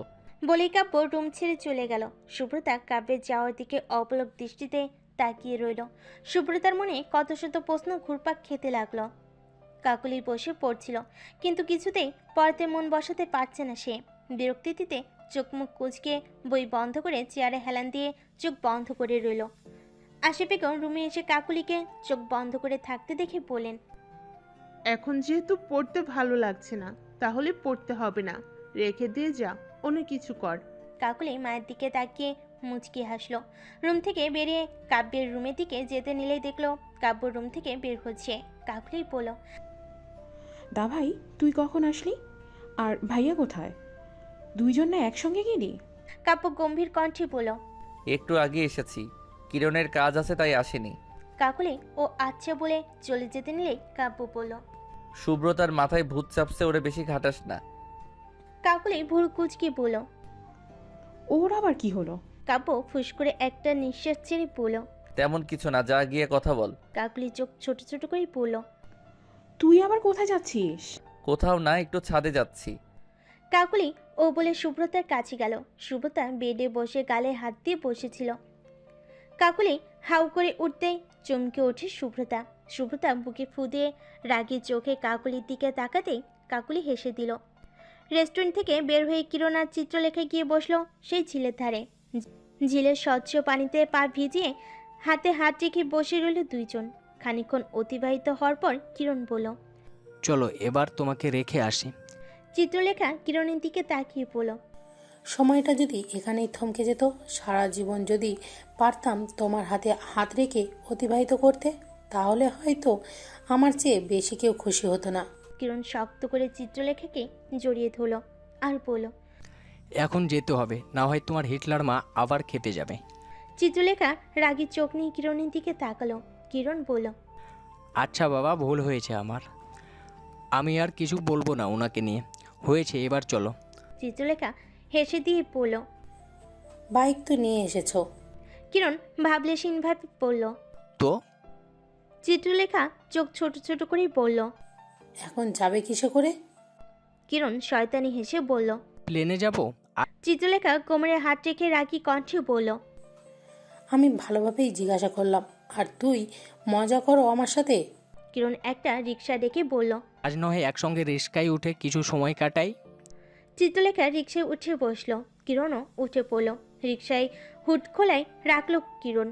বলেই কাব্য রুম ছেড়ে চলে গেল। শুভ্রতা কাব্যের যাওয়ার দিকে অপলক দৃষ্টিতে তাকিয়ে রইল। শুভ্রতার মনে কত শত প্রশ্ন ঘুরপাক খেতে লাগলো। কাকুলি বসে পড়ছিল, কিন্তু কিছুতেই পড়াতে মন বসাতে পারছে না সে। বিরক্তিতে চোখ মুখ কুঁচকে বই বন্ধ করে চেয়ারে হেলান দিয়ে চোখ বন্ধ করে রইল। আশা বেগম রুমে এসে কাকুলিকে চোখ বন্ধ করে থাকতে দেখে বলেন। এখন যেহেতু পড়তে ভালো লাগছে না, তাহলে পড়তে হবে না, রেখে দিয়ে যা, অন্য কিছু কর। কাকুলি মায়ের দিকে তাকিয়ে মুচকি হাসলো। রুম থেকে বেরিয়ে কাব্যের রুমের দিকে যেতে নিলেই দেখলো কাব্য রুম থেকে বের হচ্ছে। কাকুলি বলল। দা ভাই, তুই কখন আসলি? আর ভাইয়া কোথায়? দুইজন না একসঙ্গে গেলি? কাব্য গম্ভীর কণ্ঠে বলল। একটু আগে এসেছি, কিরণের কাজ আছে তাই আসেনি। কাকুলি ও আচ্ছা বলে চলে যেতে নিলেই কাব্য বলল। শুভ্রতার মাথায় ভূত চাপছে, ওরে বেশি ঘাটাস না। কাকুলি ভুরু কুচকে বলল। ওর আবার কি হলো? কাব্য ফুস করে একটা নিঃশ্বাস ছেড়ে বলল। তেমন কিছু না, যা গিয়ে কথা বল। কাকুলি চোখ ছোট ছোট করে বলল। তুই আবার কোথায় যাচ্ছিস? কোথাও না, একটু ছাদে যাচ্ছি। কাকুলি ও বলে শুভ্রতার কাছে গেল। শুভ্রতা বেডে বসে গালে হাত দিয়ে বসেছিল। কাকুলি হাউ করে উঠতেই চমকে ওঠে শুভ্রতা। শুভ্রতা বুকে ফু দিয়ে রাগী চোখে কাকুলির দিকে তাকাতেই কাকুলি হেসে দিল। রেস্টুরেন্ট থেকে বের হয়ে কিরণ আর চিত্রলেখা গিয়ে বসলো সেই ঝিলের ধারে। ঝিলের স্বচ্ছ পানিতে পা ভিজিয়ে হাতে হাত রেখে বসে রইল দুইজন। খানিকক্ষণ অতিবাহিত হওয়ার পর কিরণ বলল। চলো এবার তোমাকে রেখে আসি। চিত্রলেখা কিরণের দিকে তাকিয়ে বলল। সময়টা যদি এখানেই থমকে যেত, সারা জীবন যদি পারতাম তোমার হাতে হাত রেখে অতিবাহিত করতে, তাহলে হয়তো আমার চেয়ে বেশি কেউ খুশি হতো না। কিরণ শক্ত করে চিত্রলেখাকে জড়িয়ে ধরল আর বলল। এখন যেতে হবে, না হয় তোমার হিটলার মা আবার খেপে যাবে। চিত্রলেখা রাগী চোখ নিয়ে কিরণের দিকে তাকালো। কিরণ বলল। আচ্ছা বাবা, ভুল হয়েছে আমার, আমি আর কিছু বলবো না ওনাকে নিয়ে। হয়েছে, এবার চলো। চিত্রলেখা হেসে দিয়ে বলল। বাইক তো নিয়ে এসেছো। কিরণ ভাবলেশীনভাবে বলল। তো চিত্রলেখা চোখ ছোট ছোট করে বলল। এখন যাবে কিসে করে? কিরণ শয়তানি হেসে বলল। প্লেনে যাব। চিত্রলেখা কোমরে হাত রেখে রাগী কণ্ঠে বলল। আমি ভালোভাবেই জিজ্ঞাসা করলাম, আর তুই মজা করো আমার সাথে? কিরণ একটা রিক্সা ডেকে বলল। আজ নয় একসঙ্গে রিস্কায় উঠে কিছু সময় কাটাই। চিত্রলেখা রিক্সায় উঠে বসলো। কিরণও উঠে পড়ল। রিক্সায় হুড খোলায় রাখলো কিরণ।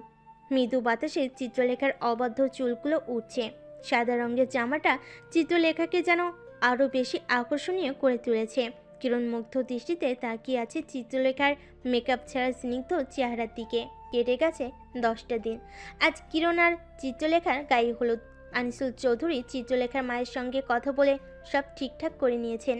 মৃদু বাতাসে চিত্রলেখার অবাধ্য চুলগুলো উঠছে। সাদা রঙের জামাটা চিত্রলেখাকে যেন আরও বেশি আকর্ষণীয় করে তুলেছে। কিরণ মুগ্ধ দৃষ্টিতে তাকিয়ে আছে চিত্রলেখার মেকআপ ছাড়া স্নিগ্ধ চেহারার দিকে। কেটে গেছে 10টা দিন। আজ কিরণ আর চিত্রলেখার গায়ে হলুদ। আনিসুল চৌধুরী চিত্রলেখার মায়ের সঙ্গে কথা বলে সব ঠিকঠাক করে নিয়েছেন।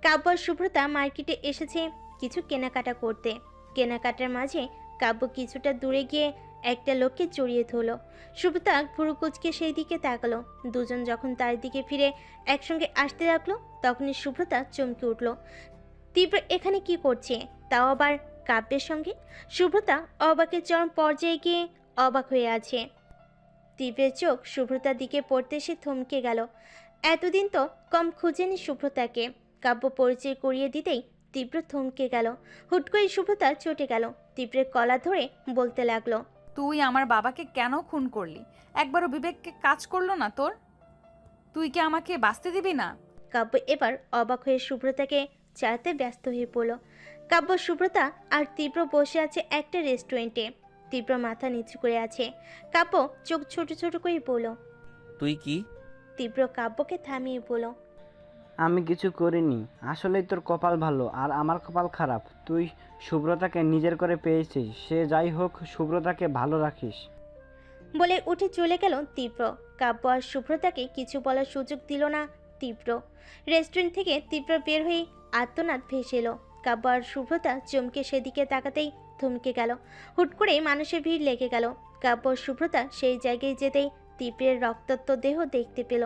কাব্য শুভ্রতা মার্কেটে এসেছে কিছু কেনাকাটা করতে। কেনাকাটার মাঝে কাব্য কিছুটা দূরে গিয়ে একটা লোককে জড়িয়ে ধরল। শুভ্রতা ভুরু কুচকে সেই দিকে তাকালো। দুজন যখন তার দিকে ফিরে একসঙ্গে আসতে লাগলো, তখনই শুভ্রতা চমকে উঠল। তীব্র এখানে কি করছে, তাও আবার কাব্যের সঙ্গে। সুব্রতা অবাকের চরম পর্যায়ে গিয়ে অবাক হয়ে আছে। তীব্রের চোখ সুব্রতার দিকে পড়তে সে থমকে গেল। এতদিন তো কম খুঁজেনি সুব্রতাকে। কাব্য পরিচয় করিয়ে দিতেই তীব্র থমকে গেল। হুট করে সুব্রতা চটে গেল। তীব্রের কলা ধরে বলতে লাগলো, তুই আমার বাবাকে কেন খুন করলি? একবারও বিবেককে কাজ করলো না তোর? তুই কি আমাকে বাঁচতে দিবি না? কাব্য এবার অবাক হয়ে সুব্রতাকে চাইতে ব্যস্ত হয়ে পড়ল। কাব্য, সুব্রতা আর তীব্র বসে আছে একটা রেস্টুরেন্টে। তীব্র মাথা নিচু করে আছে। কাব্য চোখ ছোট ছোট করে বলল। তুই কি? তীব্র কাব্যকে থামিয়ে বলল, আমি কিছু করিনি। আসলেই তোর কপাল ভালো আর আমার কপাল খারাপ। তুই সুব্রতাকে নিজের করে পেয়েছিস। সে যাই হোক, সুব্রতাকে ভালো রাখিস। বলে উঠে চলে গেল তীব্র। কাব্য আর সুব্রতাকে কিছু বলার সুযোগ দিল না তীব্র। রেস্টুরেন্ট থেকে তীব্র বের হয়ে আর্তনাদ ভেসে এলো। কাব্য আর সুব্রতা চমকে সেদিকে তাকাতেই থমকে গেল। হুট করে মানুষের ভিড় লেগে গেল। কাব্য আর সুব্রতা সেই জায়গায় যেতেই তীব্রের রক্তাক্ত দেহ দেখতে পেল।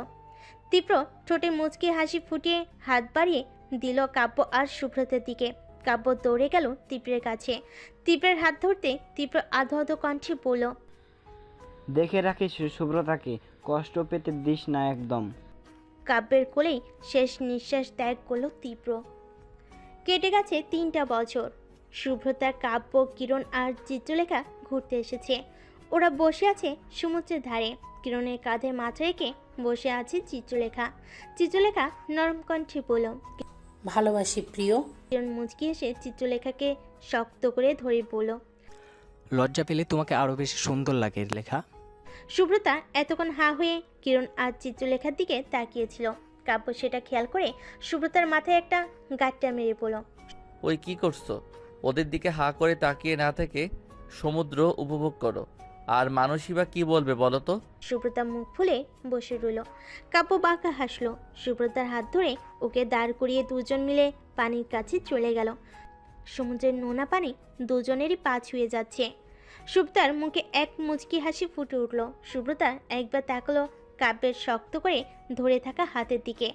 তীব্র ঠোঁটে মুচকি হাসি ফুটিয়ে হাত বাড়িয়ে দিল কাব্য আর সুব্রতার দিকে। কাব্য দৌড়ে গেল তীব্রের কাছে। তীব্রের হাত ধরতে তীব্র আধো আধো কণ্ঠে বলল, দেখে রাখিস সুব্রতাকে, কষ্ট পেতে দিস না একদম। কাব্যের কোলেই শেষ নিঃশ্বাস ত্যাগ করল তীব্র। কেটে গেছে 3টা বছর। সুব্রতা, কাব্য, কিরণ আর চিত্রলেখা ঘুরতে এসেছে। ওরা বসে আছে সমুদ্রের ধারে। কিরণের কাঁধে মাথা রেখে বসে আছে চিত্রলেখা। চিত্রলেখা নরম কণ্ঠে বলল, ভালোবাসি প্রিয়। কিরণ মুচকি এসে চিত্রলেখাকে শক্ত করে ধরে বলল, লজ্জা পেলে তোমাকে আরও বেশি সুন্দর লাগে লেখা। সুব্রতা এতক্ষণ হা হয়ে কিরণ আর চিত্রলেখার দিকে তাকিয়েছিল। কাব্য সেটা খেয়াল করে সুব্রতার মাথায় একটা গাঁটটা মেরে পড়ল। ওই কি করছো? ওদের দিকে হা করে তাকিয়ে না থেকে সমুদ্র উপভোগ করো। আর মানুষই বা কি বলবে বলো তো? সুব্রতা মুখ ফুলে বসে রইল। কাব্য বাঁকা হাসলো। সুব্রতার হাত ধরে ওকে দাঁড় করিয়ে দুজন মিলে পানির কাছে চলে গেল। সমুদ্রের নোনা পানি দুজনেরই পা ছুঁয়ে যাচ্ছে। সুব্রতার মুখে এক মুচকি হাসি ফুটে উঠল। সুব্রতা একবার তাকালো কাব্যের শক্ত করে ধরে থাকা হাতের দিকে।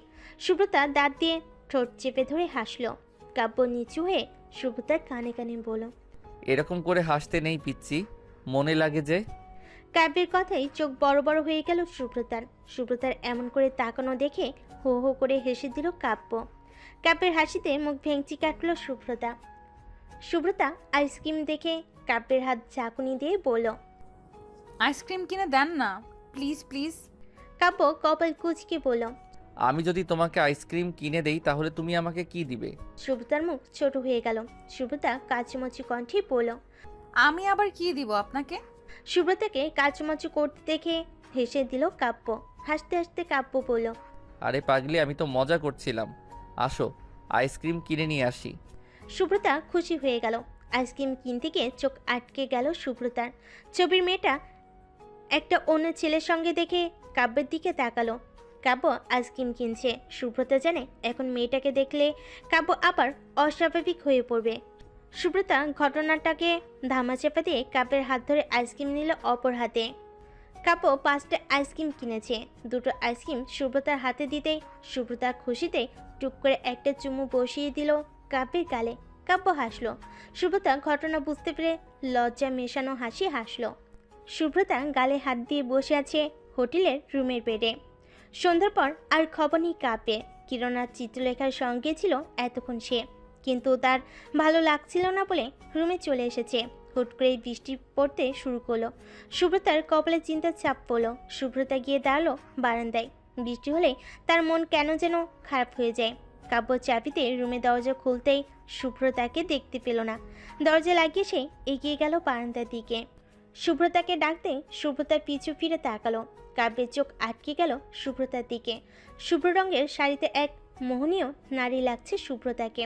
সুব্রতা দাঁত দিয়ে ঠোঁট চেপে ধরে হাসলো। কাব্য নিচু হয়ে সুব্রতার কানে কানে বলল, এরকম করে হাসতে নেই পিচ্ছি, মনে লাগে যে। কাব্যের কথাই চোখ বড় বড় হয়ে গেল সুব্রতার। সুব্রতার এমন করে তাকানো দেখে হো হো করে হেসে দিল কাব্য। কাব্যের হাসিতে মুখ ভেঙচি কাটল সুব্রতা। সুব্রতা আইসক্রিম দেখে কাব্যের হাত ঝাঁকুনি দিয়ে বলল, আইসক্রিম কিনে দেন না প্লিজ প্লিজ। কাব্য কপাল কুঁচকে বলল, আমি যদি তোমাকে আইসক্রিম কিনে দেই তাহলে তুমি আমাকে কি দিবে? সুব্রতার মুখ ছোট হয়ে গেল। সুব্রতা কাচুমাচু কণ্ঠে বলল, আমি আবার কি দিব আপনাকে? সুব্রতাকে কাচুমাচু করতে দেখে হেসে দিল কাব্য। হাসতে হাসতে কাব্য বলল, আরে পাগলি, আমি তো মজা করছিলাম। আসো আইসক্রিম কিনে নিয়ে আসি। সুব্রতা খুশি হয়ে গেল। আইসক্রিম কিনতে গিয়ে চোখ আটকে গেল সুব্রতার। ছবির মেয়েটা একটা অন্য ছেলের সঙ্গে দেখে কাব্যের দিকে তাকালো। কাব্য আইসক্রিম কিনছে। সুব্রতা জানে এখন মেয়েটাকে দেখলে কাব্য আবার অস্বাভাবিক হয়ে পড়বে। সুব্রতা ঘটনাটাকে ধামাচাপা দিয়ে কাব্যের হাত ধরে আইসক্রিম নিল অপর হাতে। কাব্য 5টা আইসক্রিম কিনেছে। 2টো আইসক্রিম সুব্রতার হাতে দিতেই সুব্রতা খুশিতে টুক করে একটা চুমু বসিয়ে দিল কাব্যের গালে। কাব্য হাসলো। সুব্রতা ঘটনা বুঝতে পেরে লজ্জা মেশানো হাসি হাসলো। সুব্রতা গালে হাত দিয়ে বসে আছে হোটেলের রুমের বেডে। সন্ধ্যার পর আর খবর নেই কাব্যের। কিরণ আর চিত্রলেখার সঙ্গে ছিল এতক্ষণ সে, কিন্তু তার ভালো লাগছিল না বলে রুমে চলে এসেছে। হুট করেই বৃষ্টি পড়তে শুরু করলো। সুব্রতার কপালে চিন্তার চাপ পড়লো। সুব্রতা গিয়ে দাঁড়ালো বারান্দায়। বৃষ্টি হলে তার মন কেন যেন খারাপ হয়ে যায়। কাব্য চাবিতে রুমে দরজা খুলতেই সুব্রতাকে দেখতে পেল না। দরজা লাগিয়ে সে এগিয়ে গেল বারান্দার দিকে। সুব্রতাকে ডাকতে সুব্রতার পিছু ফিরে তাকালো। কাব্যের চোখ আটকে গেল সুব্রতার দিকে। শুভ্র রঙের শাড়িতে এক মোহনীয় নারী লাগছে সুব্রতাকে।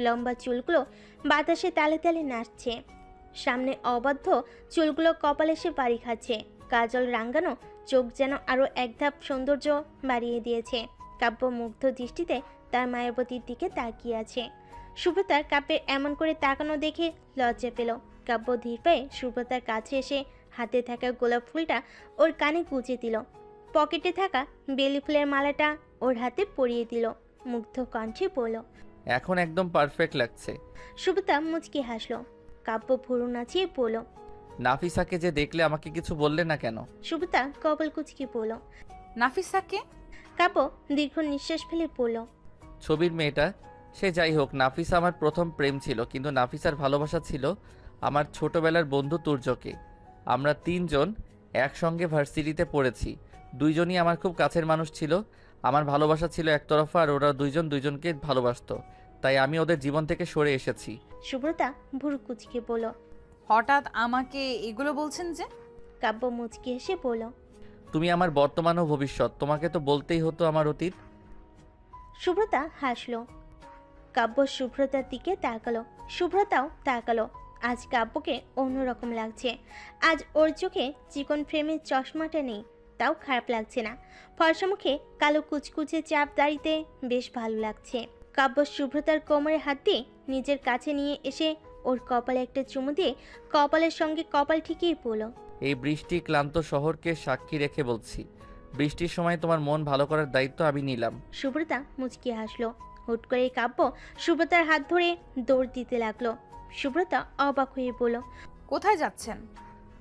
লম্বা চুলগুলো বাতাসে তালে তালে নাচছে। সামনে অবাধ্য চুলগুলো কপালে সে বাড়ি খাচ্ছে। কাজল রাঙ্গানো চোখ যেন আরও এক ধাপ সৌন্দর্য বাড়িয়ে দিয়েছে। কাব্য মুগ্ধ দৃষ্টিতে তার মায়াবতীর দিকে তাকিয়ে আছে। সুব্রতার কাব্যের এমন করে তাকানো দেখে লজ্জা পেল। কাব্য ধীর পায়ে সুব্রতার কাছে এসে হাতে থাকা গোলাপ ফুলটা ওর কানে গুঁজে দিল। পকেটে থাকা বেলি ফুলের মালাটা ওর হাতে পরিয়ে দিল। মুগ্ধ কণ্ঠে বলল, এখন একদম পারফেক্ট লাগছে। সুব্রতা মুচকি হাসলো। কাব্য ভুরু নাচিয়ে বলল। নাফিসাকে যে দেখলে আমাকে কিছু বললে না কেন? সুব্রতা কপাল কুচকে বলল। নাফিসাকে? কাব্য দীর্ঘ নিঃশ্বাস ফেলে বলল। ছবির মেয়েটা। সে যাই হোক, নাফিসা আমার প্রথম প্রেম ছিল, কিন্তু নাফিসার ভালোবাসা ছিল আমার ছোটবেলার বন্ধু তুর্যকে। আমরা 3 জন একসঙ্গে ভার্সিটিতে পড়েছি। 2 জনই আমার খুব কাছের মানুষ ছিল। আমার ভালোবাসা ছিল একতরফা, আর ওরা 2 জন 2 জনকে ভালোবাসতো। তাই আমি ওদের জীবন থেকে সরে এসেছি। সুব্রতা ভুরু কুচকে বলল। হঠাৎ আমাকে এগুলো বলছেন যে? কাব্য মুচকি হেসে বলল। তুমি আমার বর্তমান ও ভবিষ্যৎ, তোমাকে তো বলতেই হতো আমার অতীত। সুব্রতা হাসলো। কাব্য শুভ্রতার দিকে তাকালো, শুভ্রতাও তাকালো। আজ কাব্যকে অন্যরকম লাগছে। আজ ওর চোখে চিকন ফ্রেমের চশমাটা নেই, তাও খারাপ লাগছে না। ফর্সা মুখে কালো কুচকুচে চাপ দাড়িতে বেশ ভালো লাগছে। কাব্য শুভ্রতার কোমরে হাত দিয়ে নিজের কাছে নিয়ে এসে ওর কপালে একটা চুমু দিয়ে কপালের সঙ্গে কপাল ঠিকই বলল। এই বৃষ্টি ক্লান্ত শহরকে সাক্ষী রেখে বলছি, বৃষ্টির সময় তোমার মন ভালো করার দায়িত্ব আমি নিলাম। সুব্রতা মুচকি হাসলো। হুট করে কাব্য সুব্রতার হাত ধরে দৌড় দিতে লাগলো। সুব্রতা অবাক হয়ে বলল। কোথায় যাচ্ছেন?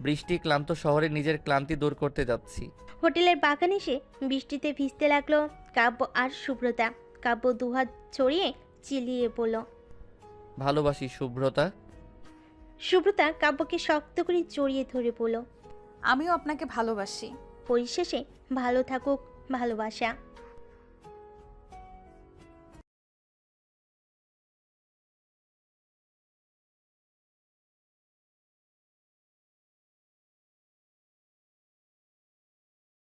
বৃষ্টি ক্লান্ত শহরে নিজের ক্লান্তি দূর করতে যাচ্ছি। হোটেলের বাগানে এসে বৃষ্টিতে ভিজতে লাগলো কাব্য আর সুব্রতা। কাব্য দুহাত ছড়িয়ে চিল্লিয়ে বলল। ভালোবাসি শুভ্রতা। সুব্রতা কাব্যকে শক্ত করে জড়িয়ে ধরে বলল। আমিও আপনাকে ভালোবাসি। পরিশেষে ভালো থাকুক ভালোবাসা।